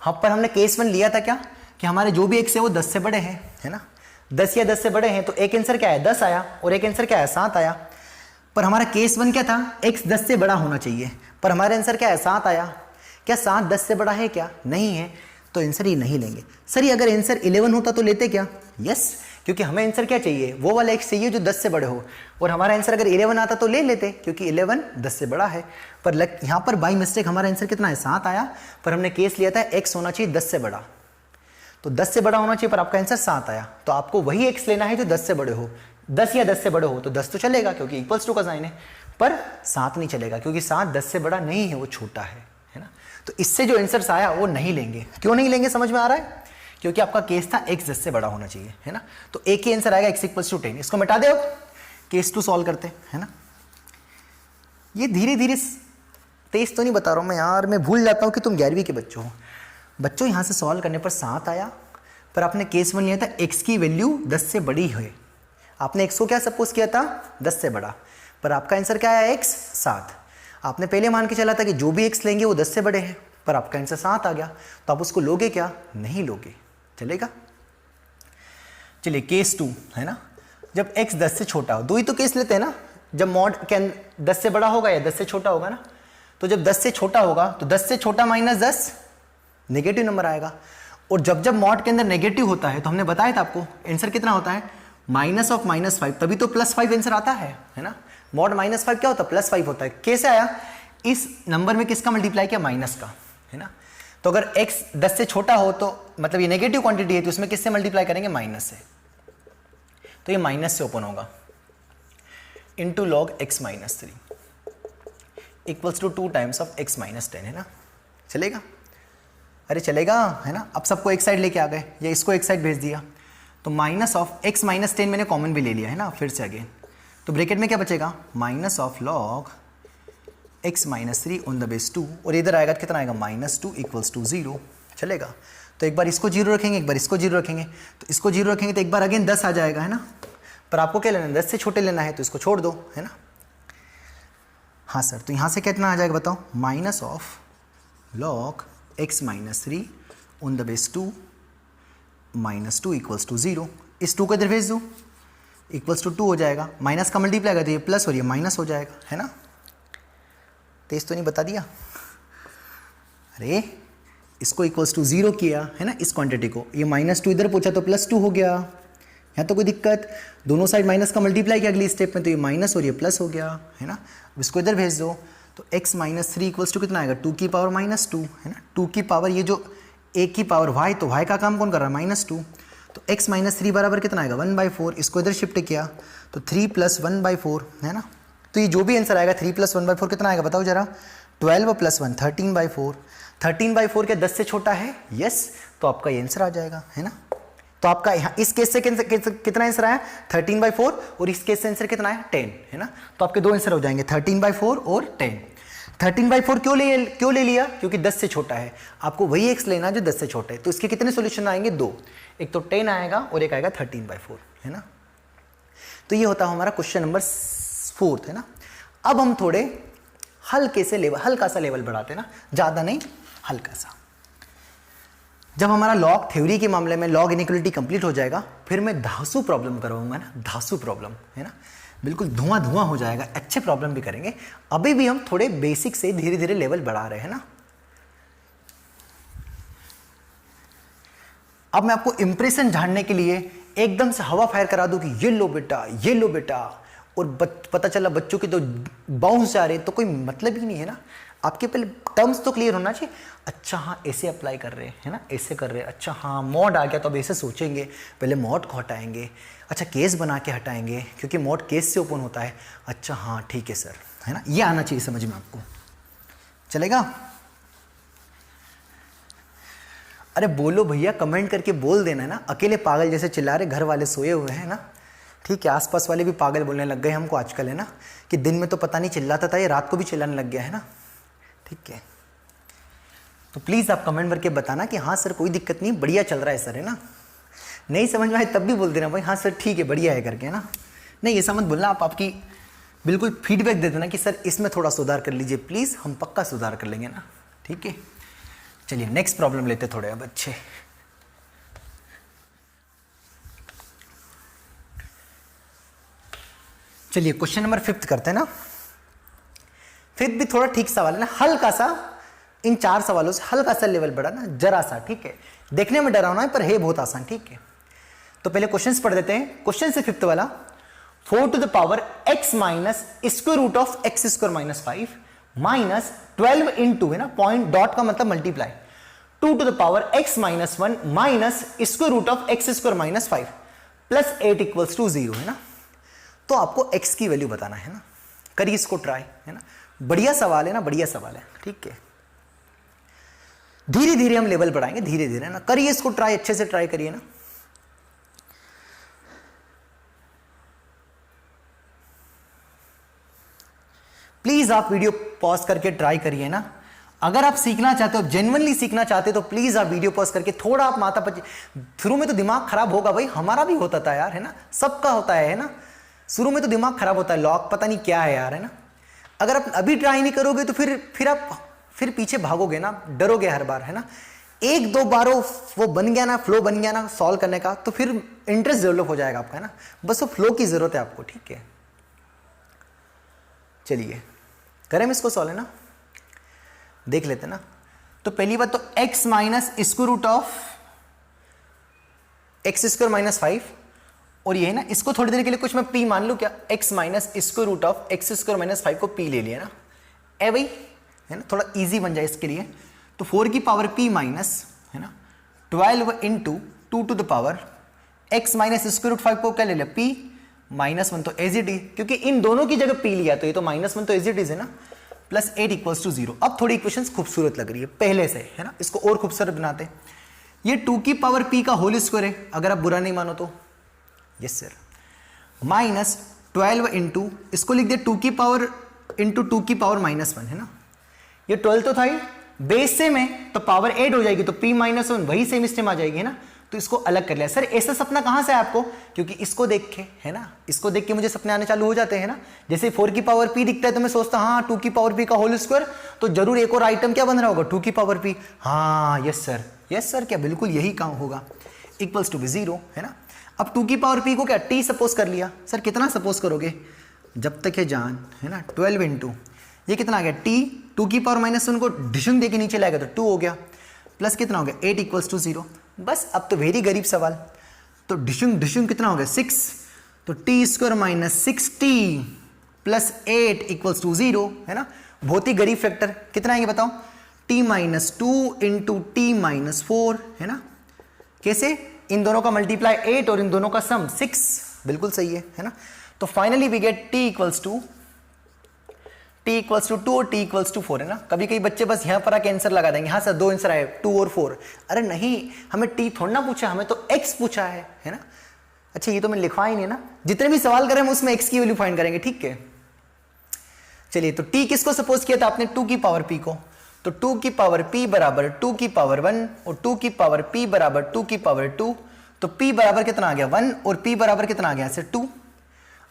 हाँ, पर हमने केस 1 लिया था क्या, कि हमारे जो भी x है वो 10 से बड़े हैं, है ना, 10 या 10 से बड़े हैं, तो एक आंसर क्या है, 10 आया, और एक आंसर क्या है, 7 आया। पर हमारा केस 1 क्या था, x 10 से बड़ा होना चाहिए, पर हमारा आंसर क्या है, 7 आया। क्या 7 10 से बड़ा है, क्या नहीं है, तो आंसर ये नहीं लेंगे। सर ये अगर आंसर 11 होता तो लेते क्या, यस, क्योंकि हमें आंसर क्या चाहिए, वो वाला x चाहिए जो 10 से बड़े हो, और हमारा आंसर अगर 11 आता तो ले लेते, क्योंकि 11 10 से बड़ा है। पर यहाँ पर बाई मिस्टेक हमारा आंसर कितना है, 7 आया, पर हमने केस लिया था x होना चाहिए 10 से बड़ा, तो 10 से बड़ा होना चाहिए, पर आपका आंसर 7 आया। तो आपको वही x लेना है जो 10 से बड़े हो, 10 या 10 से बड़े हो तो 10 तो चलेगा क्योंकि इक्वल्स टू का साइन है, पर 7 नहीं चलेगा क्योंकि 7 10 से बड़ा नहीं है, वो छोटा है ना। तो इससे जो आंसर आया वो नहीं लेंगे। क्यों नहीं लेंगे, समझ में आ रहा है, क्योंकि आपका केस था x 10 से बड़ा होना चाहिए, है ना। तो एक ही आंसर आएगा, x इक्वल्स टू 10। इसको मिटा दे, अब केस 2 सॉल्व करते हैं, है ना। ये धीरे धीरे, तेज तो नहीं बता रहा हूँ मैं यार, मैं भूल जाता हूँ कि तुम 11वीं के बच्चों हो। बच्चों यहाँ से सॉल्व करने पर 7 आया, पर आपने केस 1 लिया था x की वैल्यू 10 से बड़ी है, आपने x को क्या सपोज किया था, 10 से बड़ा, पर आपका आंसर क्या आया, x 7। आपने पहले मान के चला था कि जो भी x लेंगे वो 10 से बड़े हैं, पर आपका आंसर 7 आ गया, तो आप उसको लोगे क्या, नहीं लोगे, चलेगा। चलिए केस 2, है ना, जब x 10 से छोटा हो, दो ही तो केस लेते हैं ना, जब मॉड के 10 से बड़ा होगा या 10 से छोटा होगा ना, तो जब 10 से छोटा होगा तो 10 से छोटा माइनस 10 नेगेटिव नंबर आएगा, और जब जब मॉड के अंदर नेगेटिव होता है तो हमने बताया था आपको आंसर कितना होता है, माइनस ऑफ -5, तभी तो +5 आंसर आता है ना। मॉड -5 क्या होता है, +5 होता है। कैसे आया, इस नंबर में किसका मल्टीप्लाई किया, माइनस का, है ना। तो अगर x 10 से छोटा हो तो मतलब ये नेगेटिव क्वांटिटी है, तो उसमें किससे मल्टीप्लाई करेंगे, माइनस से, तो ये माइनस से ओपन होगा, into log x minus 3 equals to 2 times of x minus 10, है ना, चलेगा। अरे चलेगा, है ना। अब सबको एक साइड लेके आ गए, या इसको एक साइड भेज दिया, तो माइनस ऑफ x माइनस 10 मैंने कॉमन भी ले लिया, है ना, फिर से अगेन, तो ब्रैकेट में क्या बचेगा, minus of log x minus 3 on the base 2, और इधर आएगा कितना आएगा, -2 इक्वल्स टू 0, चलेगा। तो एक बार इसको 0 रखेंगे, एक बार इसको 0 रखेंगे, तो इसको 0 रखेंगे तो एक बार अगेन 10 आ जाएगा, है ना। पर आपको क्या लेना है, 10 से छोटे लेना है, तो इसको छोड़ दो, है ना। हाँ सर, तो यहाँ से कितना आ जाएगा बताओ, minus of log x minus 3 on the base 2 -2 equals to 0, इस 2 को इधर भेज दो, इक्वल्स टू 2 हो जाएगा, माइनस का मल्टीप्लाई कर, तो ये प्लस और ये माइनस हो जाएगा, है ना। तेज तो नहीं बता दिया, अरे इसको इक्वल्स टू 0 किया, है ना, इस क्वांटिटी को, ये -2 इधर पूछा तो +2 हो गया, यहाँ तो कोई दिक्कत, दोनों साइड माइनस का मल्टीप्लाई किया अगली स्टेप में, तो ये माइनस और ये प्लस हो गया, है ना। अब इसको इधर भेज दो, तो x माइनस 3 इक्वल्स टू कितना आएगा, 2 की पावर -2, है ना, 2 की पावर, ये जो a की पावर y, तो y का काम कौन कर रहा है, -2, तो x माइनस 3 बराबर कितना आएगा, 1/4, इसको इधर शिफ्ट किया तो 3 + 1/4, है ना। तो ये जो भी आंसर आएगा 3 + 1/4 कितना आएगा बताओ जरा, 12 + 1 13/4, 13/4 क्या 10 से छोटा है, यस, तो आपका ये आंसर आ जाएगा, है ना। तो आपका यहाँ इस केस से कितना आंसर आया, 13/4, और इस केस से आंसर कितना आया, 10, है ना। तो आपके दो आंसर हो जाएंगे, 13/4 और 10। 13/4 क्यों ले लिया, क्योंकि 10 से छोटा है, आपको वही x लेना जो 10 से छोटा है। तो इसके कितने सॉल्यूशन आएंगे, 2, एक तो 10 आएगा और एक आएगा 13/4, है ना। तो ये होता है हमारा क्वेश्चन नंबर 4, है ना। अब हम थोड़े हल्का सा लेवल बढ़ाते हैं ना, ज़्यादा नहीं, हल्का सा। जब हमारा लॉग थ्योरी के मामले में लॉग इनइक्वालिटी कंप्लीट हो जाएगा, फिर मैं धांसू प्रॉब्लम करवाऊंगा ना, धांसू प्रॉब्लम, है ना, बिल्कुल धुआं धुआं हो जाएगा, अच्छे प्रॉब्लम भी करेंगे। अभी भी हम थोड़े बेसिक से धीरे धीरे लेवल बढ़ा रहे हैं ना। अब मैं आपको इंप्रेशन झाड़ने के लिए एकदम से हवा फायर करा दूं कि ये लो बेटा, ये लो बेटा, और पता चला बच्चों के तो बाउंस जा रहे, तो कोई मतलब ही नहीं है ना। आपके पहले टर्म्स तो क्लियर होना चाहिए। अच्छा हाँ ऐसे अप्लाई कर रहे हैं ना, ऐसे कर रहे हैं, अच्छा हाँ मॉड आ गया तो अब ऐसे सोचेंगे, पहले मॉड को हटाएंगे, अच्छा केस बना के हटाएंगे क्योंकि मॉड केस से ओपन होता है, अच्छा हाँ ठीक है सर, है ना, ये आना चाहिए समझ में आपको। चलेगा? अरे बोलो भैया, कमेंट करके बोल देना है ना। अकेले पागल जैसे चिल्ला रहे, घर वाले सोए हुए हैं ना, ठीक है, आसपास वाले भी पागल बोलने लग गए हमको आजकल, है ना, कि दिन में तो पता नहीं चिल्लाता था, ये रात को भी चिल्लाने लग गया है ना, ठीक है। तो प्लीज़ आप कमेंट करके बताना कि हाँ सर कोई दिक्कत नहीं, बढ़िया चल रहा है सर, है ना। नहीं समझ में आए तब भी बोल देना भाई हाँ सर ठीक है बढ़िया है करके, है ना। नहीं ऐसा मत बोलना, आप आपकी बिल्कुल फीडबैक दे देना कि सर इसमें थोड़ा सुधार कर लीजिए प्लीज़, हम पक्का सुधार कर लेंगे ना, ठीक है। चलिए नेक्स्ट प्रॉब्लम लेते थोड़े अब अच्छे। चलिए क्वेश्चन नंबर 5 करते हैं ना। 5 भी थोड़ा ठीक सवाल है ना, हल्का सा, इन 4 सवालों से हल्का सा लेवल बढ़ा ना, जरा सा, ठीक है। देखने में डरावना है पर है बहुत आसान, ठीक है। तो पहले क्वेश्चंस पढ़ देते हैं। क्वेश्चन से 5th वाला, 4 to the power x minus square root of x square minus 5 minus 12 into, है ना, पॉइंट डॉट का मतलब multiply, 2 to the power x minus 1 minus square root of x square minus 5 plus 8 equals to 0, है ना। तो आपको x की वैल्यू बताना है ना, करिए इसको ट्राई, है ना। बढ़िया सवाल है ना, बढ़िया सवाल है, ठीक है। धीरे धीरे हम लेवल बढ़ाएंगे, धीरे धीरे ना, करिए इसको ट्राई, अच्छे से ट्राई करिए ना। प्लीज आप वीडियो पॉज करके ट्राई करिए ना। अगर आप सीखना चाहते हो, जेन्युइनली सीखना चाहते हो, तो प्लीज आप वीडियो पॉज करके थोड़ा आप माथा पची। शुरू में तो दिमाग खराब होगा भाई, हमारा भी होता था यार, है ना, सबका होता है ना। शुरू में तो दिमाग खराब होता है, लॉक पता नहीं क्या है यार, है ना। अगर आप अभी ट्राई नहीं करोगे तो फिर आप पीछे भागोगे ना, डरोगे हर बार, है ना। 1-2 बार वो बन गया ना, फ्लो बन गया ना सॉल्व करने का, तो फिर इंटरेस्ट डेवलप हो जाएगा आपका, है ना। बस वो फ्लो की जरूरत है आपको, ठीक है। चलिए करें हम इसको सॉल्व, है ना, देख लेते ना। तो पहली बात तो x minus square root of x square minus 5, और ये है ना, इसको थोड़ी देर के लिए कुछ मैं p मान लूं क्या, x minus square root of x square minus 5 को p ले लिया ना, ए भाई, है ना, थोड़ा इजी बन जाए इसके लिए। तो 4 की पावर p माइनस, है ना, 12 into 2 to the power x minus square root 5 को क्या ले लिया, p माइनस 1, तो एज इट इज, क्योंकि इन दोनों की जगह p लिया तो ये तो -1 तो एज इट इज है ना, प्लस 8 इक्वल्स टू 0। अब थोड़ी इक्वेशंस खूबसूरत लग रही है पहले से, है ना, इसको और खूबसूरत बनाते। ये 2 की पावर p का होल स्क्वायर है, अगर आप बुरा नहीं मानो तो, यस सर, माइनस 12 इंटू, इसको लिख दे 2 की पावर इंटू 2 की पावर -1, है ना। ये 12 तो था ही, बेस सेम है तो पावर 8 हो जाएगी, तो p माइनस 1 वही सेम स्टेम आ जाएगी, है ना। तो इसको अलग कर लिया। सर ऐसा सपना कहां से है आपको, क्योंकि इसको देख के, है ना, इसको देख के मुझे सपने आने चालू हो जाते हैं ना। जैसे 4 की पावर p दिखता है तो मैं सोचता हाँ 2 की पावर p का होल स्क्वायर, तो जरूर एक और आइटम क्या बन रहा होगा, 2 की पावर p, हाँ यस सर, क्या बिल्कुल यही काम होगा, इक्वल्स टू 0, है ना। अब 2 की पावर p को क्या t सपोज कर लिया। सर कितना सपोज करोगे, जब तक है जान, है ना, 12 इंटू ये कितना आ गया t, 2 की पावर -1 को डिशन दे के नीचे लाएगा तो 2 हो गया, प्लस कितना हो गया 8 इक्वल्स टू 0। बस अब तो वेरी गरीब सवाल, तो डिशुंग कितना हो गया 6, तो t square minus 6t plus 8 equals to 0, है ना। बहुत ही गरीब फैक्टर, कितना आएंगे बताओ, t minus 2 into T minus 4, है ना। कैसे, इन दोनों का मल्टीप्लाई 8 और इन दोनों का सम 6, बिल्कुल सही है ना। तो finally we get t equals to 2 और t इक्वल्स टू 4, है ना। कभी कभी बच्चे बस यहाँ पर आके आंसर लगा देंगे, हाँ सर 2 आंसर आए 2 और 4। अरे नहीं, हमें t थोड़ा ना पूछा, हमें तो x पूछा है ना। अच्छा ये तो मैंने लिखवा ही नहीं ना, जितने भी सवाल करें हम उसमें x की वैल्यू फाइंड करेंगे, ठीक है। चलिए तो t किसको सपोज किया था आपने, 2 की पावर p को, तो 2 की पावर p बराबर 2 की पावर 1 और 2 की पावर p बराबर 2 की पावर 2, तो p बराबर कितना आ गया 1 और p बराबर कितना आ गया ऐसे 2।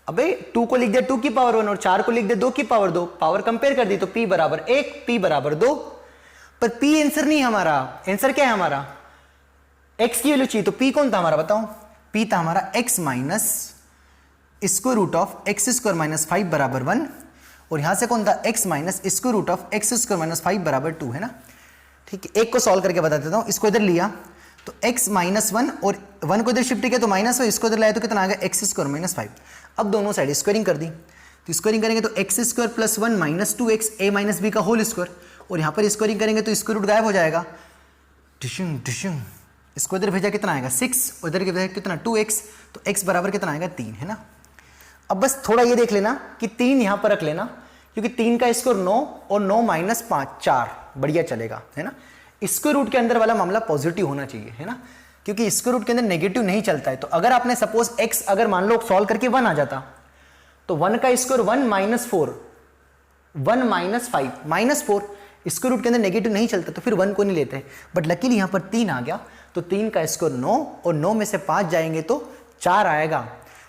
अबे 2 को लिख दिया 2 की पावर 1 और 4 को लिख दिया 2 की पावर 2, पावर कंपेयर कर दी तो p बराबर 1, p बराबर 2, पर p आंसर नहीं हमारा, आंसर क्या है हमारा x की वैल्यू चाहिए, तो p कौन था हमारा बताओ, p था हमारा x minus square root of x square minus 5 बराबर 1, और यहां से कौन था x minus square root of x square minus 5 बराबर 2 है ना। ठीक है, एक को सॉल्व करके बता देता हूं, इसको इधर लिया तो x माइनस 1 और 1 को इधर शिफ्ट किया तो माइनस 1, इसको इधर लाया तो कितना आ गया एक्स स्क्वायर माइनस 5। अब दोनों साइड स्क्वायरिंग कर दी, तो स्क्वायरिंग करेंगे तो x square plus 1 minus 2x a minus b का होल स्क्वायर, और यहाँ पर स्क्वायरिंग करेंगे तो स्क्वायर रूट गायब हो जाएगा, डिशुंग डिशुंग, इसको इधर भेजा कितना आएगा 6, उधर के भेजा कितना 2x, तो x बराबर कितना आएगा 3 है ना। अब बस थोड़ा ये देख लेना कि 3 यहाँ पर रख लेना, क्योंकि 3 का स्क्वायर 9 और 9 माइनस 5 4, बढ़िया चलेगा है ना। स्क्वायर रूट के अंदर वाला मामला पॉजिटिव होना चाहिए है ना, क्योंकि स्क्वायर रूट के अंदर नेगेटिव नहीं चलता है। तो अगर आपने सपोज x अगर मान लो सॉल्व करके 1 आ जाता, तो 1 का square 1 minus 4 1 minus 5 minus 4, square root के अंदर नेगेटिव नहीं चलता तो फिर 1 को नहीं लेते, बट लकीली यहाँ पर 3 आ गया, तो 3 का स्क्वायर 9 और 9 में से 5 जाएंगे तो 4 आएगा।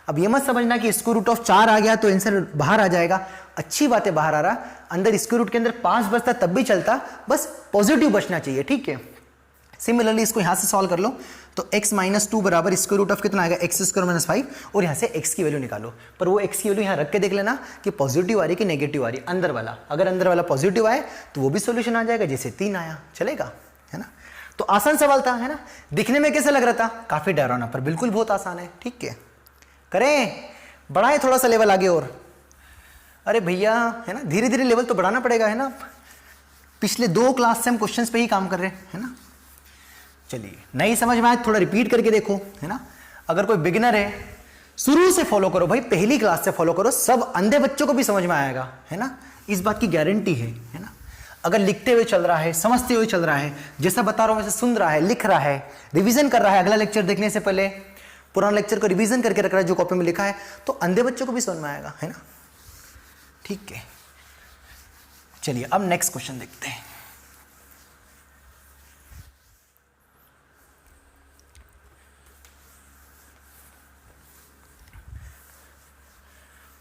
अब ये मत समझना कि स्क्वायर रूट ऑफ 4 आ गया तो आंसर बाहर आ जाएगा, अच्छी बात है बाहर आ रहा, अंदर स्क्वायर रूट के अंदर 5 बचता तब भी चलता, बस पॉजिटिव बचना चाहिए। ठीक है, सिमिलरली इसको यहां से सॉल्व कर लो, तो x माइनस 2 बराबर स्क्वायर रूट ऑफ कितना आएगा एक्स स्क्वायर माइनस 5, और यहां से x की वैल्यू निकालो, पर वो x की वैल्यू यहां रख के देख लेना कि पॉजिटिव आ रही है कि नेगेटिव आ रही है, अंदर वाला, अगर अंदर वाला पॉजिटिव आए तो वो भी सोल्यूशन आ जाएगा, जैसे 3 आया चलेगा है ना। तो आसान सवाल था है ना, दिखने में कैसा लग रहा था, काफी डरावना, पर बिल्कुल बहुत आसान है। ठीक है, करें, बढ़ाएं थोड़ा सा लेवल आगे और, अरे भैया है ना, धीरे धीरे लेवल तो बढ़ाना पड़ेगा है ना, पिछले 2 क्लास से हम क्वेश्चंस पे ही काम कर रहे हैं है ना। चलिए, नहीं समझ में आए थोड़ा रिपीट करके देखो है ना। अगर कोई बिगिनर है शुरू से फॉलो करो भाई, पहली क्लास से फॉलो करो, सब अंधे बच्चों को भी समझ में आएगा है ना, इस बात की गारंटी है ना। अगर लिखते हुए चल रहा है, समझते हुए चल रहा है, जैसा बता रहा हूं वैसे सुन रहा है, लिख रहा है, रिवीजन कर रहा है, अगला लेक्चर देखने से पहले पुराना लेक्चर को रिवीजन करके रख रहा है जो कॉपी में लिखा है, तो अंधे बच्चों को भी समझ में आएगा है ना। ठीक है, चलिए अब नेक्स्ट क्वेश्चन देखते हैं।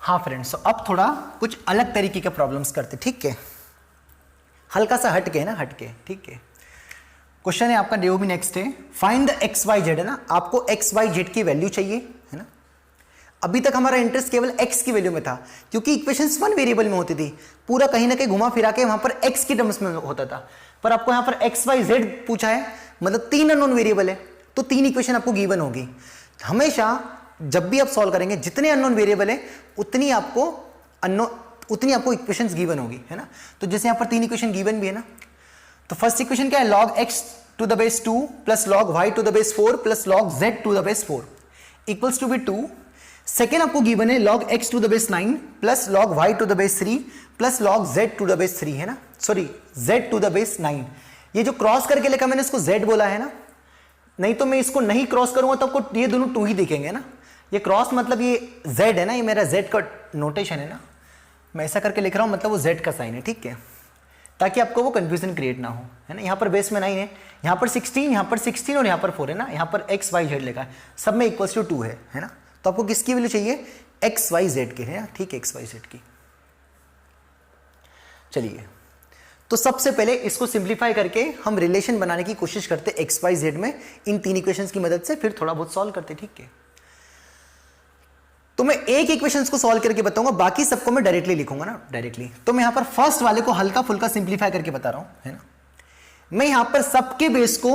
हाँ फ्रेंड्स, अब थोड़ा कुछ अलग तरीके के प्रॉब्लम्स करते, ठीक है, हल्का सा हटके है ना, हटके। ठीक है, क्वेश्चन है आपका जो भी नेक्स्ट है, find the x y z है ना, आपको एक्स वाई जेड की वैल्यू चाहिए है ना। अभी तक हमारा इंटरेस्ट केवल x की वैल्यू में था, क्योंकि इक्वेशंस 1 वेरिएबल में होती थी, पूरा कहीं ना कहीं घुमा फिरा के वहां पर x की टर्म्स में होता था, पर आपको यहां पर एक्स वाई जेड पूछा है, मतलब 3 अननोन वेरिएबल है, तो 3 इक्वेशन आपको गिवन होगी। हमेशा जब भी आप सॉल्व करेंगे, जितने अननोन वेरिएबल है उतनी आपको इक्वेशंस गिवन होगी है ना। तो जैसे यहां पर 3 इक्वेशन गिवन भी है ना, तो फर्स्ट इक्वेशन क्या है, log x to the base 2 plus log y to the base 4 plus log z to the base 4 equals to be 2। Second आपको गिवन है log x to the base 9 plus log y to the base 3 plus log z to the base 3 है ना, sorry z to the base 9। ये जो क्रॉस करके लिखा मैंने इसको z बोला है ना, नहीं तो मैं इसको नहीं क्रॉस करूंगा तो आपको ये दोनों 2 ही दिखेंगे ना। ये क्रॉस मतलब ये z है ना, ये मेरा z का नोटेशन है ना, मैं ऐसा करके लिख रहा हूं, मतलब वो z का साइन है। ठीक है, ताकि आपको वो कंफ्यूजन क्रिएट ना हो है ना। यहाँ पर बेस में 9 है, यहाँ पर 16, यहाँ पर 16 और यहाँ पर 4 है ना, यहाँ पर एक्स वाई जेड लिखा है, सब में इक्वल्स टू 2 है ना। तो आपको किसकी वैल्यू चाहिए, एक्स वाई जेड की है ना। ठीक है, एक्स वाई जेड की। चलिए, तो सबसे पहले इसको सिंप्लीफाई करके हम रिलेशन बनाने की कोशिश करते एक्स वाई जेड में इन 3 इक्वेशंस की मदद से, फिर थोड़ा बहुत सॉल्व करते। ठीक है, तो मैं एक इक्वेशंस को सॉल्व करके बताऊंगा, बाकी सबको मैं डायरेक्टली लिखूंगा ना, डायरेक्टली। तो मैं यहां पर फर्स्ट वाले को हल्का फुल्का सिंप्लीफाई करके बता रहा हूं है ना। मैं यहां पर सबके बेस को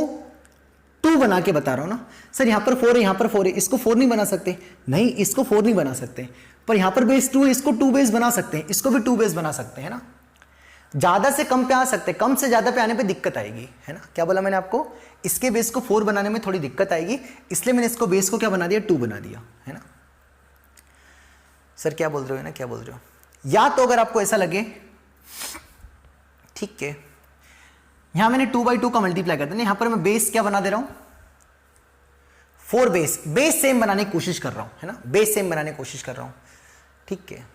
2 बना के बता रहा हूं ना। सर यहां पर 4 है, यहां पर 4 है, इसको 4 नहीं बना सकते, नहीं इसको 4 नहीं बना सकते, पर यहां पर बेस 2 है, इसको 2 बेस बना सकते हैं, इसको भी 2 बेस बना सकते हैं ना। ज्यादा से कम पे आ सकते हैं, कम से ज्यादा पे आने पे दिक्कत आएगी है ना। क्या बोला मैंने आपको, इसके बेस को 4 बनाने में थोड़ी दिक्कत आएगी, इसलिए मैंने इसको बेस को क्या बना दिया, 2 बना दिया है ना। सर क्या बोल रहे हो ना, क्या बोल रहे हो, या तो अगर आपको ऐसा लगे, ठीक है, यहां मैंने 2/2 का मल्टीप्लाई कर दिया, यहां पर मैं बेस क्या बना दे रहा हूं, 4 बेस सेम बनाने की कोशिश कर रहा हूं है ना, बेस सेम बनाने की कोशिश कर रहा हूं। ठीक है,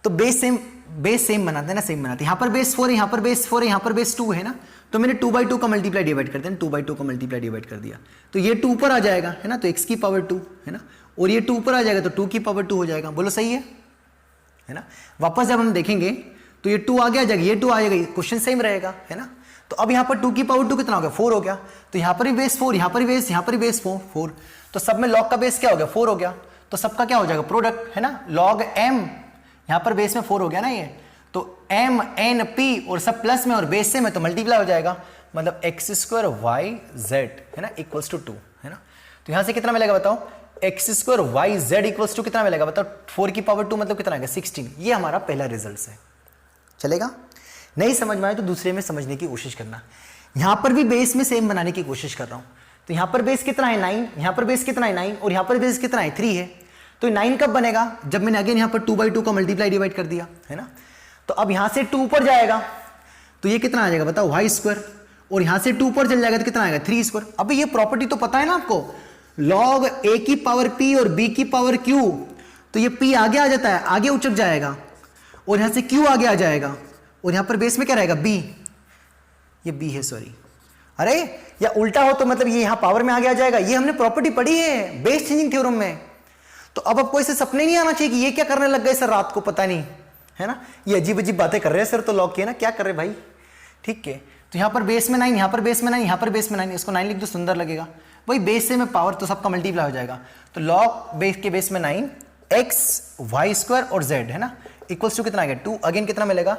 तो बेस सेम बनाते हैं ना, सेम बनाते हैं। यहां पर बेस 4 है, यहां पर बेस 4 है, यहां पर बेस 2 है ना, तो मैंने 2/2 का मल्टीप्लाई डिवाइड कर दिया, 2/2 का मल्टीप्लाई डिवाइड कर दिया, तो ये 2 ऊपर आ जाएगा है ना, तो x की पावर 2 है ना, और ये 2 ऊपर आ जाएगा तो 2 की पावर 2 हो जाएगा। बोलो सही है ना। वापस जब हम देखेंगे तो ये 2 आगे आ जाएगा, ये 2 आ जाएगा, क्वेश्चन सेम रहेगा है ना। तो अब यहाँ पर 2 की पावर 2 कितना हो गया, 4 हो गया। तो यहाँ पर भी बेस 4, यहाँ पर भी बेस, यहाँ पर भी बेस 4, तो सब में लॉग का बेस क्या हो गया, 4 हो गया। तो सबका क्या हो जाएगा, प्रोडक्ट है ना, लॉग m, यहाँ पर बेस में 4 हो गया ना ये, तो m n p और सब प्लस में और बेस से में तो मल्टीप्लाई हो जाएगा, मतलब x स्क्वायर वाई जेड है ना इक्वल्स टू 2 है ना। तो यहाँ से कितना मिलेगा बताओ, x square y z equals to कितना मिलेगा बताओ, 4 की पावर 2 मतलब कितना आएगा 16। ये हमारा पहला रिजल्ट है। चलेगा, नहीं समझ में आए तो दूसरे में समझने की कोशिश करना। यहां पर भी बेस में सेम बनाने की कोशिश कर रहा हूं। तो यहां पर बेस कितना है 9, यहां पर बेस कितना है 9 और यहां पर बेस कितना है 3 है। तो 9 कब बनेगा, जब मैंने अगेन यहां पर 2/2 का मल्टीप्लाई डिवाइड कर दिया है ना। तो अब यहां से 2 ऊपर जाएगा तो ये कितना आ जाएगा बताओ वाई स्क्वायर, और यहां से 2 ऊपर चल जाएगा तो कितना आएगा 3 स्क्वायर। अब ये प्रॉपर्टी तो पता है ना आपको, लॉग a की पावर p और b की पावर q, तो ये p आगे आ जाता है, आगे उचक जाएगा, और यहां से q आगे आ जाएगा, और यहां पर बेस में क्या रहेगा b, ये b है सॉरी, अरे या उल्टा हो तो मतलब ये यहां पावर में आगे आ जाएगा। ये हमने प्रॉपर्टी पढ़ी है बेस चेंजिंग थ्योरम में। तो अब आपको ऐसे सपने नहीं आना चाहिए कि ये क्या करने लग गए सर रात को, पता नहीं है ना, ये अजीब अजीब बातें कर रहे हैं सर, तो लॉग किए ना, क्या कर रहे भाई, ठीक है। तो यहां पर बेस में 9, यहां पर बेस में 9, यहां पर बेस में 9, इसको 9 लिख दो सुंदर लगेगा। वही बेस से में पावर तो सबका मल्टीप्लाई हो जाएगा। तो लॉग बेस के बेस में 9 एक्स वाई स्क्वायर और जेड है ना इक्वल्स टू कितना आएगा 2, अगेन कितना मिलेगा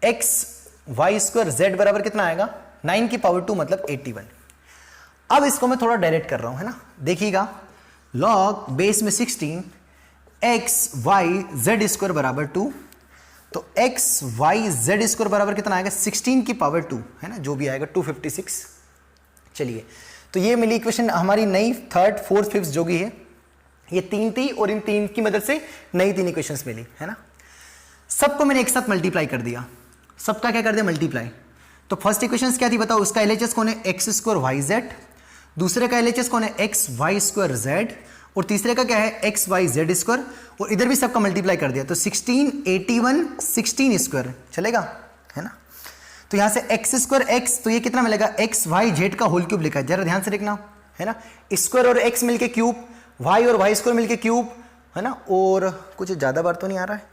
एक्स वाई स्क्वायर जेड बराबर कितना आएगा 9 की पावर 2 मतलब 81। अब इसको मैं थोड़ा डायरेक्ट कर रहा हूं है ना, देखिएगा लॉग बेस में 16 एक्स वाई जेड स्क्वायर बराबर 2, तो एक्स वाई जेड स्क्वायर बराबर कितना आएगा 16 की पावर 2 है ना, जो भी आएगा 256। चलिए, तो ये मिली इक्वेशन हमारी नई, थर्ड फोर्थ फिफ्थ जो भी है, ये 3 थी और इन 3 की मदद से नई 3 इक्वेशंस मिली है ना। सबको मैंने एक साथ मल्टीप्लाई कर दिया, सबका क्या कर दिया मल्टीप्लाई। तो फर्स्ट इक्वेशंस क्या थी बताओ, उसका एलएचएस कौन है एक्स स्क्वायर वाई जेड, दूसरे का एलएचएस कौन है एक्स वाई स्क्वायर जेड, और तीसरे का क्या है एक्स वाई जेड स्क्वायर, और इधर भी सबका मल्टीप्लाई कर दिया। तो 16 81 16 स्क्वायर चलेगा है ना। तो यहां से एक्स स्क्वायर एक्स, तो ये कितना मिलेगा एक्स वाई जेड का होल क्यूब लिखा है, जरा ध्यान से देखना है ना, स्क्वायर और एक्स मिलके क्यूब, वाई और वाई स्क्वायर मिलके क्यूब है ना, और कुछ ज्यादा बार तो नहीं आ रहा है,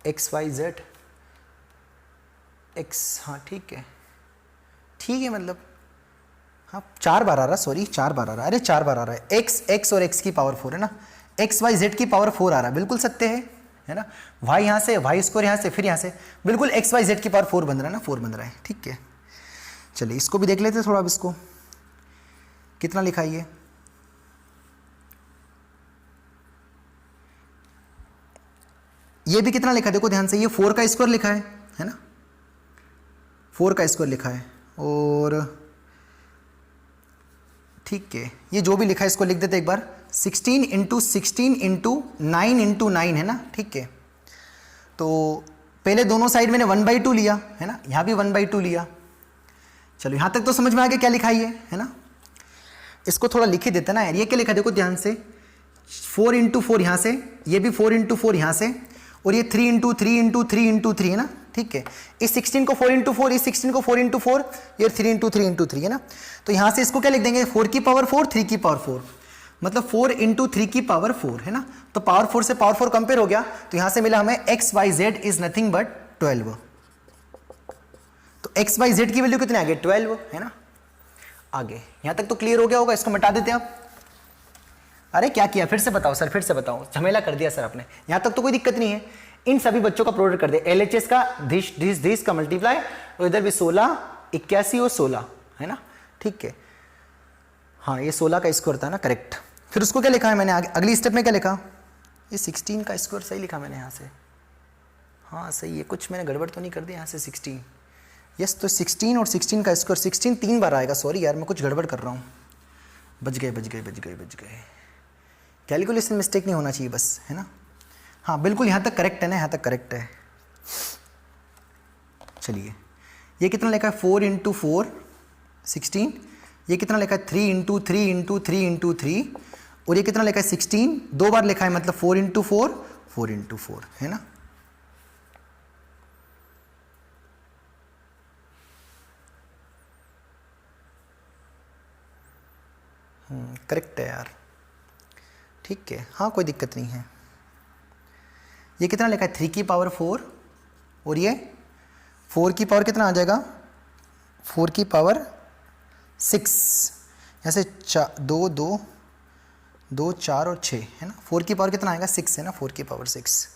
एक्स वाई जेड एक्स, हाँ ठीक है मतलब हाँ 4 बार आ रहा, सॉरी 4 बार आ रहा है, अरे 4 बार आ रहा है, एक्स और एक्स की पावर 4 है ना, एक्स वाई जेड की पावर 4 आ रहा है, बिल्कुल सत्य है ना। वाई यहाँ से, वाई स्क्वायर यहाँ से, फिर यहाँ से, बिल्कुल एक्स वाई जेड की पावर 4 बन रहा है ना, 4 बन रहा है, ठीक है। चलिए इसको भी देख लेते हैं थोड़ा, अब इसको कितना लिखा है ये भी कितना लिखा है देखो ध्यान से, ये 4 का स्क्वायर लिखा है ना, 4 का स्क्वायर लिखा है, और ठीक है ये जो भी लिखा है इसको लिख देते एक बार, 16 इंटू 16 इंटू 9 है ना, ठीक है। तो पहले दोनों साइड मैंने 1/2 लिया है ना, यहाँ भी 1/2 लिया। चलो यहाँ तक तो समझ में आ गया क्या लिखा है ना। इसको थोड़ा लिख ही देते ना यार, ये क्या लिखा देखो ध्यान से, 4 इंटू 4 यहाँ से, ये भी 4 इंटू 4 यहाँ से, और ये 3 इंटू 3 इंटू 3 इंटू 3 है ना, ठीक है। इस 16 को 4 इंटू 4, इस 16 को 4 इंटू 4, ये 3 इंटू 3 इंटू 3 है ना। तो यहाँ से इसको क्या लिख देंगे 4 की पावर 4 3 की पावर 4, मतलब 4 इंटू 3 की पावर 4 है ना। तो पावर 4 से पावर 4 कंपेयर हो गया, तो यहाँ से मिला हमें x y z is nothing but 12। तो एक्स वाई जेड की वैल्यू कितने आ गए 12 है ना। आगे यहाँ तक तो क्लियर हो गया होगा, इसको मिटा देते हैं आप। अरे क्या किया फिर से बताओ सर, फिर से बताओ, झमेला कर दिया सर आपने। यहां तक तो कोई दिक्कत नहीं है, इन सभी बच्चों का प्रोडक्ट कर दे, एलएचएस का दिस का मल्टीप्लाई, और इधर भी 16 81 और 16 है ना, ठीक है। हाँ ये 16 का स्क्वायर था ना, करेक्ट। फिर उसको क्या लिखा है मैंने आगे, अगली स्टेप में क्या लिखा, ये 16 का स्क्वायर सही लिखा मैंने यहाँ से, हाँ सही है, कुछ मैंने गड़बड़ तो नहीं कर दी यहाँ से 16, यस। तो 16 और 16 का स्क्वायर, 16 3 बार आएगा, सॉरी यार मैं कुछ गड़बड़ कर रहा हूँ, बच गए। कैलकुलेशन मिस्टेक नहीं होना चाहिए बस, है ना। हाँ बिल्कुल यहाँ तक करेक्ट है ना, यहाँ तक करेक्ट है। चलिए ये कितना लिखा है 4 इंटू 4 16, ये कितना लिखा है 3 इंटू 3 इंटू 3 इंटू 3, और ये कितना लिखा है 16 2 बार लिखा है, मतलब 4 इंटू 4 4 इंटू 4 है ना। करेक्ट है यार, ठीक है, हाँ कोई दिक्कत नहीं है। ये कितना लिखा है 3 की पावर 4 और ये 4 की पावर कितना आ जाएगा 4 की पावर 6, ऐसे 2 2 2 4 और 6 है ना। 4 की पावर कितना आएगा 6 है ना, 4 की पावर 6।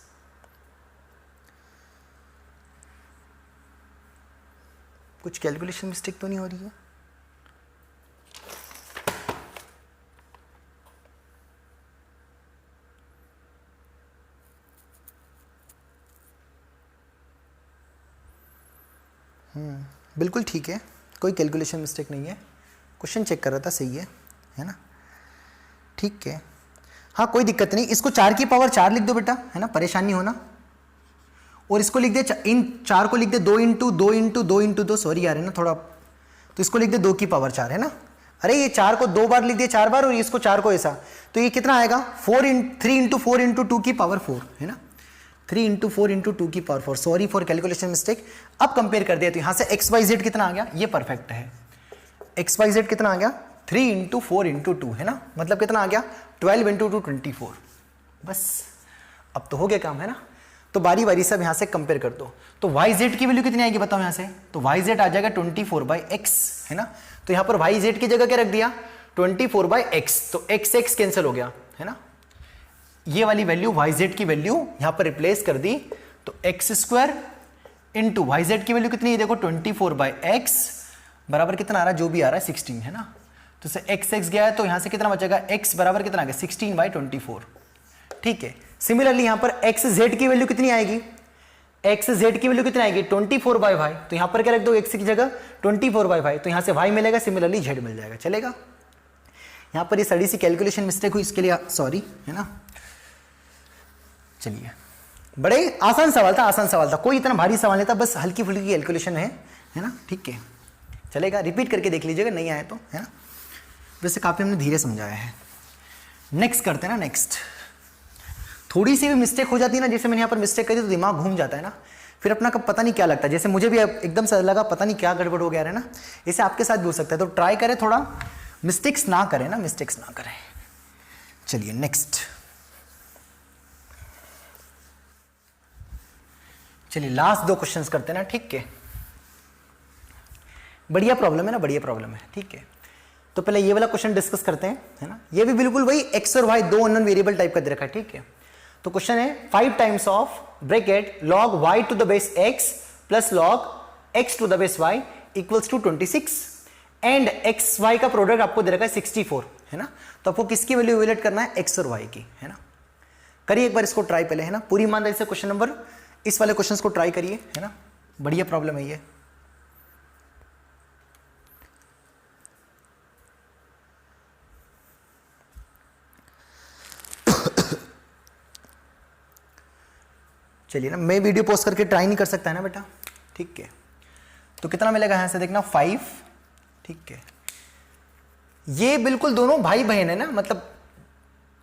कुछ कैलकुलेशन मिस्टेक तो नहीं हो रही है? बिल्कुल ठीक है, कोई कैलकुलेशन मिस्टेक नहीं है। क्वेश्चन चेक कर रहा था, सही है ना, ठीक है। हाँ कोई दिक्कत नहीं, इसको 4 की पावर 4 लिख दो बेटा, है ना, परेशानी होना। और इसको लिख दे, इन 4 को लिख दे 2 इंटू 2 इंटू 2 इंटू 2, सॉरी यार है ना थोड़ा, तो इसको लिख दे 2 की पावर 4 है ना। अरे ये 4 को 2 बार लिख दिया 4 बार, और इसको 4 को ऐसा, तो ये कितना आएगा 3 इंटू 4 इंटू 2 की पावर 4 है ना, 3 इंटू 4 इंटू 2 की power 4। Sorry for calculation mistake. अब कंपेयर कर दिया तो यहाँ से एक्स वाई जेड कितना आ गया, ये परफेक्ट है। एक्स वाई जेड कितना आ गया 3 इंटू 4 इंटू 2 है ना, मतलब कितना आ गया 12 इंटू 2 24। बस अब तो हो गया काम है ना। तो बारी बारी से अब यहाँ से कंपेयर कर दो, तो वाई जेड की वैल्यू कितनी आएगी बताओ यहाँ से, तो वाई जेड आ जाएगा 24/x है ना। तो यहाँ पर वाई जेड की जगह क्या रख दिया 24/x, तो x x कैंसिल हो गया है ना। ये वाली वैल्यू वाई जेड की वैल्यू यहां पर रिप्लेस कर दी, तो x square into y z की वैल्यू कितनी है देखो 24/x बराबर कितना आ रहा है, जो भी आ रहा है 16 है ना। तो से एक्स एक्स गया है, तो यहां से कितना बचेगा x बराबर कितना आ गया 16/24। ठीक है, सिमिलरली यहां पर एक्स जेड की वैल्यू कितनी आएगी, एक्स जेड की वैल्यू कितनी आएगी 24/y, तो यहां पर क्या रख दो x की जगह 24/y, तो यहां से y मिलेगा, सिमिलरली z मिल जाएगा, चलेगा। यहां पर ये सड़ी सी कैलकुलेशन मिस्टेक हुई, इसके लिए सॉरी है ना। चलिए, बड़े आसान सवाल था, आसान सवाल था, कोई इतना भारी सवाल नहीं था, बस हल्की फुल्की कैलकुलेशन है ना, ठीक है चलेगा। रिपीट करके देख लीजिएगा, नहीं आया तो है ना। वैसे काफी हमने धीरे समझाया है। नेक्स्ट करते हैं ना, नेक्स्ट। थोड़ी सी भी मिस्टेक हो जाती है ना, जैसे मैंने यहाँ पर मिस्टेक करी तो दिमाग घूम जाता है ना, फिर अपना कब पता नहीं क्या लगता है, जैसे मुझे भी एकदम से लगा पता नहीं क्या गड़बड़ हो गया है ना, ऐसे आपके साथ भी हो सकता है। तो ट्राई करें थोड़ा मिस्टेक्स ना करें ना, मिस्टेक्स ना करें। चलिए नेक्स्ट, चलिए लास्ट 2 क्वेश्चंस करते हैं ना, ठीक है। बढ़िया प्रॉब्लम है ना, बढ़िया प्रॉब्लम है, ठीक है। तो पहले ये वाला क्वेश्चन डिस्कस करते हैं, है ना। ये भी बिल्कुल वही एक्स और वाई 2 अननोन वेरिएबल टाइप का दे रखा है, ठीक है। तो क्वेश्चन है 5 times of bracket log y to the base x plus log x to the base y equals to 26 and x y का प्रोडक्ट आपको दे रखा है 64 है ना। तो आपको किसकी वैल्यू इवेल्युएट करना है, एक्स और वाई की, है ना। करिए एक बार इसको ट्राई पहले, है ना, पूरी ईमानदारी से क्वेश्चन नंबर इस वाले क्वेश्चंस को ट्राई करिए, है ना, बढ़िया प्रॉब्लम है ये। चलिए ना, मैं वीडियो पोस्ट करके ट्राई नहीं कर सकता है ना बेटा, ठीक है। तो कितना मिलेगा यहां से देखना 5, ठीक है। ये बिल्कुल दोनों भाई बहन है ना, मतलब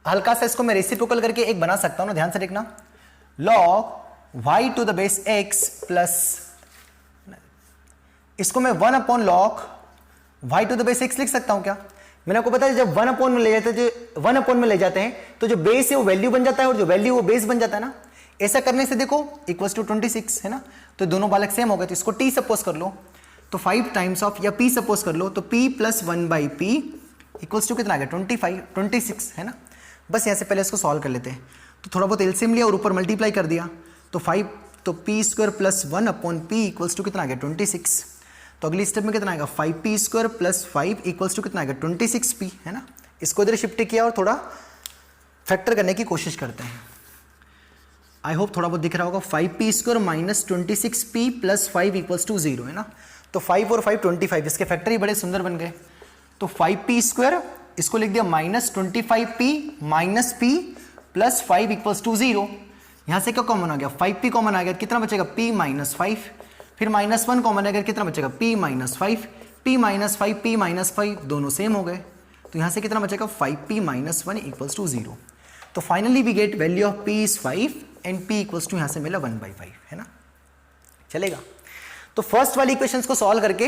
हल्का सा इसको मैं रेसिप्रोकल करके एक बना सकता हूं ना, ध्यान से देखना। log y to the base x plus, इसको मैं 1/log y to the base x लिख सकता हूं क्या। मैंने आपको बताया जब 1/में ले जाते हैं, जो 1/में ले जाते हैं तो जो बेस है वो वैल्यू बन जाता है और जो वैल्यू वो बेस बन जाता है ना। ऐसा करने से देखो इक्वल्स टू 26 है ना, तो दोनों बालक सेम हो गए। तो इसको t सपोज कर लो, तो 5 टाइम्स ऑफ या p सपोज कर लो, तो p plus 1/p equals to कितना आ गया 26 है ना। बस यहां से पहले इसको सॉल्व कर लेते हैं, तो थोड़ा बहुत एलसीएम लिया और ऊपर मल्टीप्लाई कर दिया, तो 5 तो p square plus 1/p equals to कितना आ गया 26। तो अगली स्टेप में कितना आएगा 5p square plus 5 equals to कितना आएगा 26p है ना। इसको इधर शिफ्ट किया और थोड़ा फैक्टर करने की कोशिश करते हैं। आई होप थोड़ा बहुत दिख रहा होगा। 5p square minus 26p plus 5 equals to 0 है ना। तो 5 और 5 25, इसके फैक्टर ही बड़े सुंदर बन गए। तो 5p स्क्वायर इसको लिख दिया minus 25p minus p plus 5 equals to 0। यहां से क्या कॉमन आ गया 5p कॉमन आ गया, कितना बचेगा p माइनस 5, फिर माइनस 1 कॉमन आ गया, कितना बचेगा p minus 5, p minus 5 p minus 5 दोनों सेम हो गए। तो यहां से कितना बचेगा 5p माइनस 1 इक्वल्स टू 0। तो finally we get value of p is 5 and p equals to यहां से मिला 1/5 है ना, चलेगा। तो फर्स्ट वाली इक्वेशंस को सॉल्व करके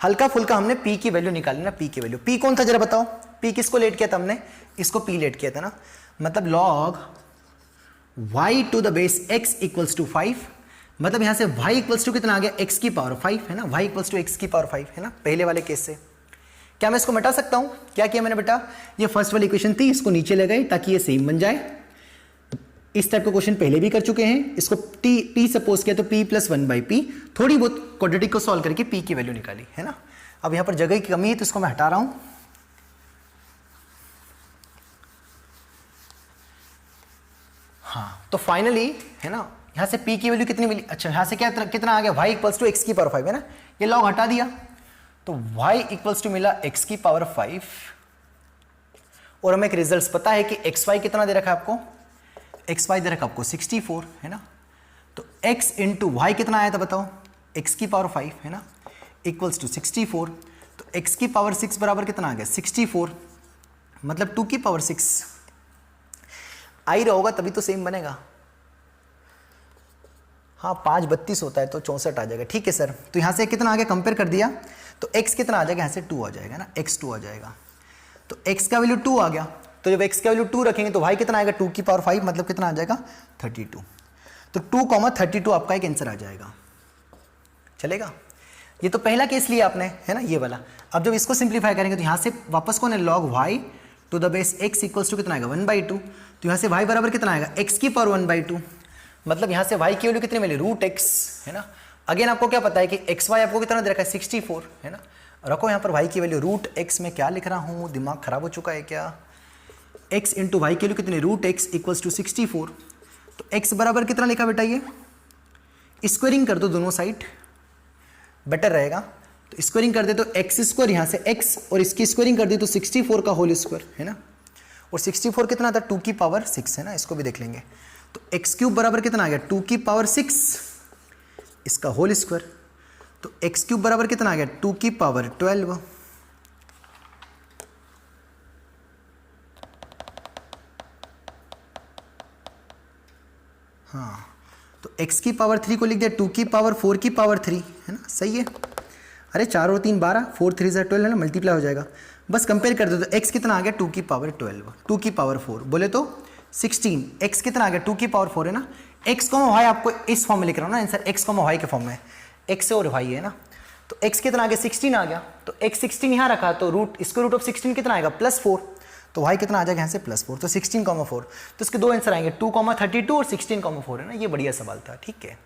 हल्का फुल्का हमने p की वैल्यू निकाली ना। p की वैल्यू, p कौन था जरा बताओ, p किसको लेट किया था हमने, इसको p लेट किया था ना। मतलब log y to the base x equals to 5, मतलब यहां से y इक्वल्स टू कितना आ गया, x की पावर 5 है ना, y इक्वल्स टू x की पावर 5 है ना, पहले वाले केस से। क्या मैं इसको मिटा सकता हूं? क्या किया मैंने बेटा, ये फर्स्ट वाली इक्वेशन थी, इसको नीचे ले गए ताकि ये सेम बन जाए। इस टाइप का क्वेश्चन पहले भी कर चुके हैं, इसको t सपोज किया तो p प्लस 1/p, थोड़ी बहुत क्वाड्रेटिक को सॉल्व करके p की वैल्यू निकाली है ना। अब यहां पर जगह की कमी है तो इसको मैं हटा रहा हूं। हाँ, तो फाइनली है ना, यहां से p की वैल्यू कितनी मिली, अच्छा यहां से क्या कितना आ गया, y इक्वल्स टू x की पावर 5 है ना, ये लॉग हटा दिया तो y इक्वल्स टू मिला x की पावर 5, और हमें एक रिजल्ट पता है कि xy कितना दे रखा है आपको, xy दे रखा आपको 64 है ना, तो x इंटू वाई कितना आया था बताओ, x की पावर 5 है ना, इक्वल्स टू 64, तो x की पावर 6 बराबर कितना आ गया 64, मतलब 2 की पावर 6 आई रहोगा तभी तो सेम बनेगा। हाँ 5 32 होता है तो 64 आ जाएगा, ठीक है सर। तो यहाँ से कितना आ गया, कंपेयर कर दिया तो x कितना आ जाएगा, यहाँ से 2 आ जाएगा ना, x 2 आ जाएगा, तो x का वैल्यू 2 आ गया, तो जब x का वैल्यू 2 रखेंगे तो y कितना आएगा, 2 की पावर 5, मतलब कितना आ जाएगा 32, तो 2,32 आपका एक आंसर आ जाएगा। चलेगा, ये तो पहला केस लिया आपने है ना, ये वाला। अब जब इसको सिंप्लीफाई करेंगे तो यहाँ से वापस कौन है, log y to the base x equals to कितना आएगा 1/2, तो यहाँ से y बराबर कितना आएगा, x की पावर 1/2, मतलब यहाँ से y की वैल्यू कितनी मिली, √x है ना। अगेन आपको क्या पता है कि xy आपको कितना दे रखा है 64 है ना, रखो यहाँ पर y की वैल्यू √x, में क्या लिख रहा हूँ, दिमाग खराब हो चुका है क्या, x इंटू वाई की वैल्यू कितनी, √x इक्वल्स टू 64, तो x बराबर कितना लिखा बेटा, ये स्क्वायरिंग कर दो दोनों साइड, बेटर रहेगा। तो स्क्वायरिंग कर दे तो एक्स स्क्वायर, यहाँ से x और इसकी स्क्वायरिंग कर दी तो 64 का होल स्क्वायर है ना, और 64 कितना था 2 की पावर 6 है ना, इसको भी देख लेंगे। तो एक्स क्यूब बराबर कितना आ गया 2 की पावर 6, इसका होल स्क्वायर, तो एक्स क्यूब बराबर कितना आ गया 2 की पावर 12, हाँ तो x की पावर 3 को लिख दिया 2 की पावर 4 की पावर 3 है ना, सही है। अरे 4 और 3 12, 4 3 12 है ना, मल्टीप्लाई हो जाएगा। बस कंपेयर कर दो तो x कितना आ गया 2 की पावर 12, 2 की पावर 4 बोले तो 16, x कितना आ गया 2 की पावर 4 है ना, x को y आपको इस फॉर्म में लिख रहा हूँ ना आंसर, x को y के फॉर्म में, x और y है ना, तो x कितना आ गया 16 आ गया, तो x 16 यहाँ रखा तो रूट, इसको रूट ऑफ 16 कितना आएगा +4, तो y कितना आ जाएगा यहाँ से +4, तो 16,4, तो इसके दो आंसर आएंगे 2,32 और 16,4 है ना, ये बढ़िया सवाल था, ठीक है।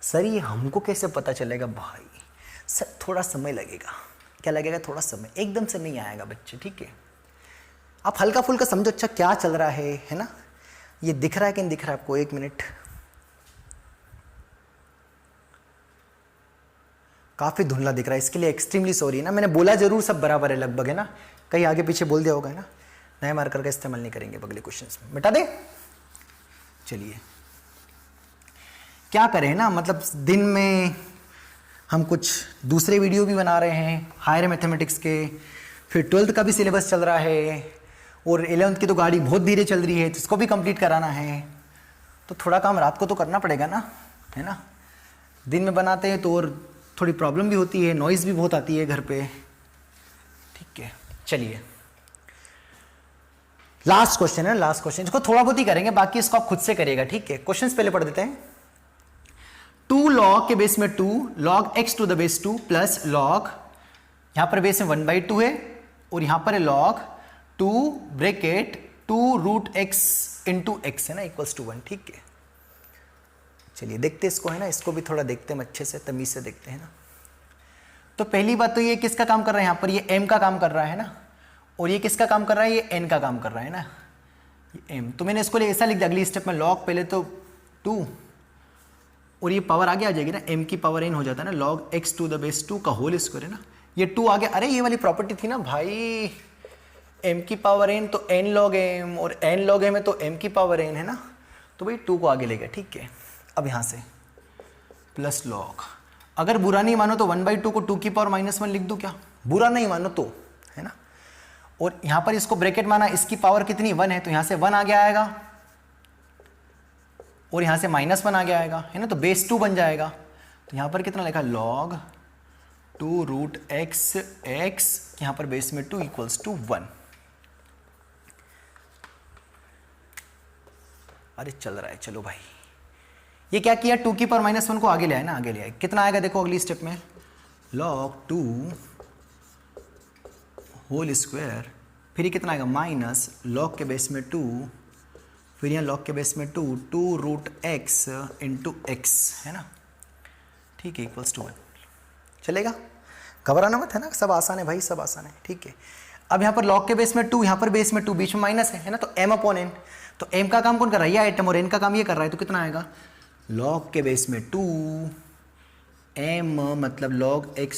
सर ये हमको कैसे पता चलेगा भाई, सर थोड़ा समय लगेगा, क्या लगेगा, थोड़ा समय, एकदम से नहीं आएगा बच्चे, ठीक है। आप हल्का फुल्का समझो, अच्छा क्या चल रहा है ना, ये दिख रहा है कि नहीं दिख रहा है आपको, 1 मिनट, काफी धुंधला दिख रहा है, इसके लिए एक्सट्रीमली सॉरी है ना, मैंने बोला जरूर सब बराबर है लगभग है ना, कहीं आगे पीछे बोल दिया होगा है ना, नए मार्कर का इस्तेमाल नहीं करेंगे अगले क्वेश्चंस में, मिटा दे। चलिए क्या करें ना, मतलब दिन में हम कुछ दूसरे वीडियो भी बना रहे हैं हायर मैथमेटिक्स के, फिर 12th का भी सिलेबस चल रहा है, और 11th की तो गाड़ी बहुत धीरे चल रही है तो इसको भी कंप्लीट कराना है, तो थोड़ा काम रात को तो करना पड़ेगा ना, है ना। दिन में बनाते हैं तो और थोड़ी प्रॉब्लम भी होती है, नॉइज़ भी बहुत आती है घर पे, ठीक है। चलिए लास्ट क्वेश्चन है, लास्ट क्वेश्चन, इसको थोड़ा बहुत ही करेंगे, बाकी इसको आप खुद से करिएगा, ठीक है। क्वेश्चंस पहले पढ़ देते हैं। 2 log के बेस में 2 log x to the base 2 plus log, यहां पर बेस में 1/2 है, और यहां पर है log 2 bracket 2√x into x है ना, इक्वल्स टू 1, ठीक है। चलिए देखते इसको है ना, इसको भी थोड़ा देखते हैं अच्छे से, तमीज से देखते हैं ना। तो पहली बात तो ये किसका काम कर रहा है, यहाँ पर ये m का काम कर रहा है ना, और ये किसका काम कर रहा है, ये n का काम कर रहा है ना, ये m, तो मैंने इसको ऐसा लिख दिया, अगली स्टेप में log पहले तो 2 और ये पावर आगे आ जाएगी ना, m की पावर n हो जाता है ना, log x to the base 2 का होल स्क्वायर है ना, ये 2 आ गया। अरे ये वाली प्रॉपर्टी थी ना भाई, m की पावर n तो n log m, और n log m है तो m की पावर n है ना, तो भाई 2 को आगे ले गया, ठीक है। अब यहाँ से प्लस log, अगर बुरा नहीं मानो तो 1/2 को 2 की पावर -1 लिख दूँ क्या, बुरा नहीं मानो तो, है ना। और यहाँ पर इसको ब्रैकेट माना, इसकी पावर कितनी 1 है, तो यहाँ से 1 आगे आएगा, और यहाँ से -1 आगे आएगा, है ना, तो बेस 2 बन जाएगा। तो यहाँ पर कितना लिखा, log 2√x x, यहाँ पर बेस में 2 इक्वल्स टू 1। अरे चल रहा है, चलो भाई। ये क्या किया, 2 की पावर -1 को आगे ले आए ना, आगे ले आए। कितना आएगा देखो अगली स्टेप में, log 2 होल स्क्वायर, फिर ये कितना आएगा माइनस log के बेस में 2, फिर यहाँ log के बेस में 2 रूट x इंटू x, है ना, ठीक है, इक्वल्स टू 1। चलेगा, घबराना मत, है ना, सब आसान है भाई, सब आसान है, ठीक है। अब यहाँ पर log के बेस में 2, यहाँ पर बेस में 2, बीच में माइनस है ना, तो m अपॉन n, तो m का काम कौन कर रहा है, ये आइटम, और n का काम ये कर रहा है, तो कितना आएगा log के बेस में 2 m मतलब log x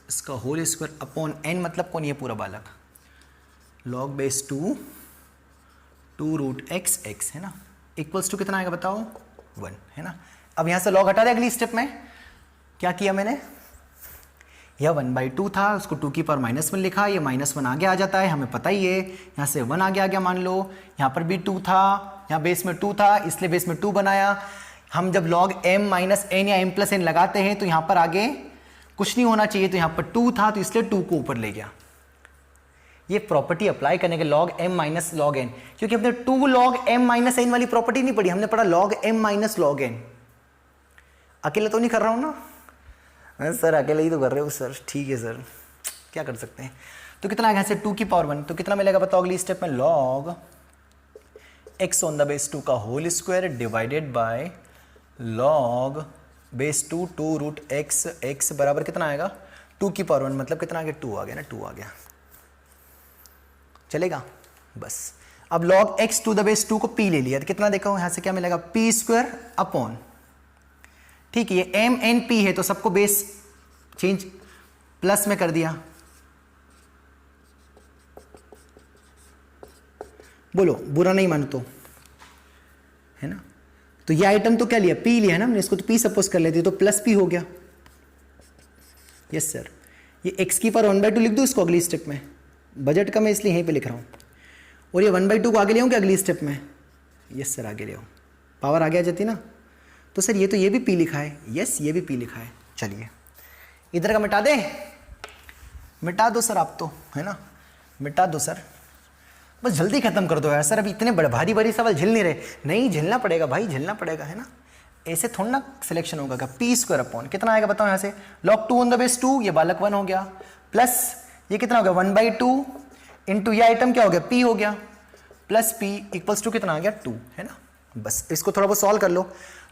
इसका होल स्क्वायर अपॉन n मतलब कौन, ये पूरा बालक, log base 2 root x x, है ना, इक्वल्स टू कितना आएगा बताओ 1, है ना। अब यहाँ से log हटा दे, अगली स्टेप में क्या किया मैंने, यह 1/2 था, उसको 2 की पावर -1 लिखा, ये -1 आगे आ जाता है, हमें पता ही है, यहाँ से 1 आगे आ गया मान लो, यहाँ पर भी 2 था, यहाँ बेस में 2 था, इसलिए बेस में 2 बनाया। हम जब log m - n या m + n लगाते हैं तो यहाँ पर आगे कुछ नहीं होना चाहिए, तो यहाँ पर 2 था तो इसलिए 2 को ऊपर ले गया। ये प्रॉपर्टी अप्लाई करने के log m - log n, क्योंकि हमने 2 log m - n वाली प्रॉपर्टी नहीं पढ़ी, हमने पढ़ा log m - log n। अकेले तो नहीं कर रहा हूँ ना सर, अकेले ही तो कर रहे हो सर, ठीक है सर, क्या कर सकते हैं। तो कितना आएगा यहाँ से 2 की पावर 1, तो कितना मिलेगा बताओ अगली स्टेप में, log x on the base 2 का whole square divided by log base 2 root x x बराबर कितना आएगा 2 की पावर 1, मतलब कितना आ गया 2 आ गया ना, 2 आ गया। चलेगा बस। अब log x to the base 2 को p ले लिया, तो कितना देखा यहाँ से क्या मिलेगा, p स्क्वायर अपॉन, ठीक है, ये m n p है तो सबको बेस चेंज प्लस में कर दिया, बोलो बुरा नहीं मानो तो, है ना। तो ये आइटम तो क्या लिया, p लिया ना हमने, इसको तो p सपोज कर लेते तो प्लस p हो गया। यस सर, ये x की पावर 1/2 लिख दूँ इसको अगली स्टेप में, बजट का मैं इसलिए यहीं पे लिख रहा हूँ, और ये 1/2 को आगे ले आऊँ क्या अगली स्टेप में, यस सर आगे ले आओ, पावर आगे आ जाती ना। तो सर ये भी p लिखा है, यस ये भी p लिखा है। चलिए इधर का मिटा दे, मिटा दो सर आप तो, है ना, मिटा दो सर, बस जल्दी खत्म कर दो यार सर, अभी इतने बड़े भारी भारी सवाल झेल नहीं रहे, नहीं झेलना पड़ेगा भाई, झेलना पड़ेगा, है ना, ऐसे थोड़ा ना सिलेक्शन होगा। क्या p स्क्वायर अपॉन कितना आएगा बताओ यहाँ से, log 2 ऑन द बेस 2, ये बालक 1 हो गया, प्लस ये कितना हो गया 1/2 इंटू ये आइटम क्या हो गया p हो गया, प्लस p इक्वल्स टू कितना आ गया 2, है ना। बस इसको थोड़ा बहुत सॉल्व कर लो,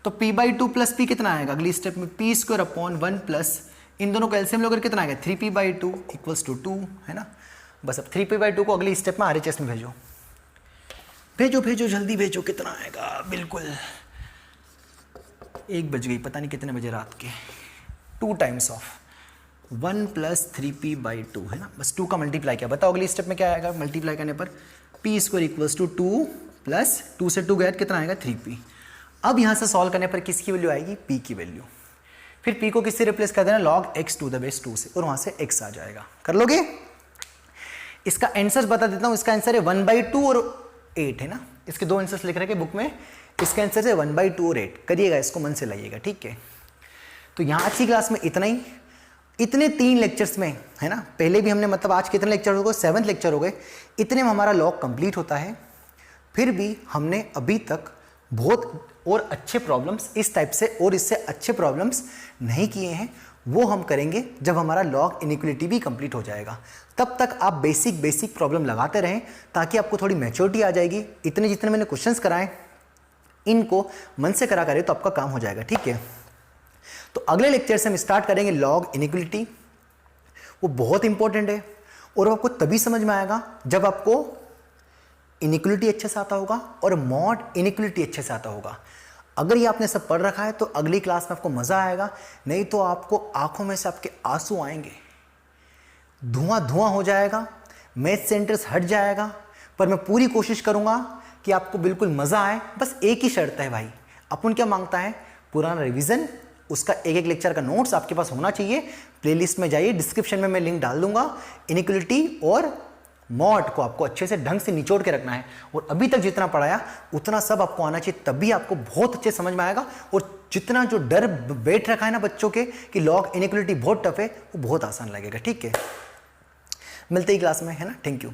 तो p/2 प्लस p कितना आएगा अगली स्टेप में, p स्क्वायर अपॉन 1 प्लस इन दोनों का एलसीएम लोगे कितना आएगा 3p/2 इक्वल्स टू 2, है ना। बस अब 3p/2 को अगली स्टेप में RHS में भेजो, भेजो भेजो जल्दी भेजो, कितना आएगा, बिल्कुल 1 बज गई, पता नहीं कितने बजे रात के, 2 टाइम्स ऑफ 1 प्लस 3p/2, है ना। बस 2 का मल्टीप्लाई किया, बताओ अगली स्टेप में क्या आएगा, मल्टीप्लाई करने पर p square equals to 2 plus 2 से 2 गया कितना आएगा 3p। अब यहाँ से सॉल्व करने पर किसकी वैल्यू आएगी, p की वैल्यू, फिर p को किससे रिप्लेस कर देना, log x to the base 2 से, और वहाँ से x आ जाएगा। कर लोगे, इसका आंसर बता देता हूँ, इसका आंसर है 1/2 और 8, है ना, इसके 2 आंसर्स लिख रखे बुक में, इसका आंसर है 1/2 और 8, करिएगा इसको मन से लाइएगा, ठीक है। तो यहाँ आज की क्लास में इतना ही, इतने 3 लेक्चर्स में, है ना, पहले भी हमने मतलब आज कितने लेक्चर हो गए, 7th लेक्चर हो गए, इतने में हमारा लॉग कंप्लीट होता है। फिर भी हमने अभी तक बहुत और अच्छे प्रॉब्लम्स इस टाइप से और इससे अच्छे प्रॉब्लम्स नहीं किए हैं, वो हम करेंगे जब हमारा लॉग इनइक्वलिटी भी कंप्लीट हो जाएगा। तब तक आप बेसिक प्रॉब्लम लगाते रहें ताकि आपको थोड़ी मैच्योरिटी आ जाएगी। इतने जितने मैंने क्वेश्चंस कराए इनको मन से करा करें तो आपका काम हो जाएगा, ठीक है। तो अगले लेक्चर से हम स्टार्ट करेंगे लॉग इनइक्वलिटी, वो बहुत इंपॉर्टेंट है और वो आपको तभी समझ में आएगा जब आपको इनइक्वलिटी अच्छे से आता होगा और मॉड इनइक्वलिटी अच्छे से आता होगा। अगर ये आपने सब पढ़ रखा है तो अगली क्लास में आपको मज़ा आएगा, नहीं तो आपको आंखों में से आपके आंसू आएंगे, धुआं हो जाएगा, मैथ से इंटरेस्ट हट जाएगा। पर मैं पूरी कोशिश करूँगा कि आपको बिल्कुल मज़ा आए। बस एक ही शर्त है भाई, अपन क्या मांगता है, पुराना रिवीजन, उसका एक लेक्चर का नोट्स आपके पास होना चाहिए। प्लेलिस्ट में जाइए, डिस्क्रिप्शन में मैं लिंक डाल दूंगा। इनइक्वलिटी और मॉड को आपको अच्छे से ढंग से निचोड़ के रखना है और अभी तक जितना पढ़ाया उतना सब आपको आना चाहिए, तभी आपको बहुत अच्छे समझ में आएगा। और जितना जो डर बैठ रखा है ना बच्चों के कि लॉग इनइक्वलिटी बहुत टफ है, वो बहुत आसान लगेगा, ठीक है। मिलते ही क्लास में, है ना। Thank you.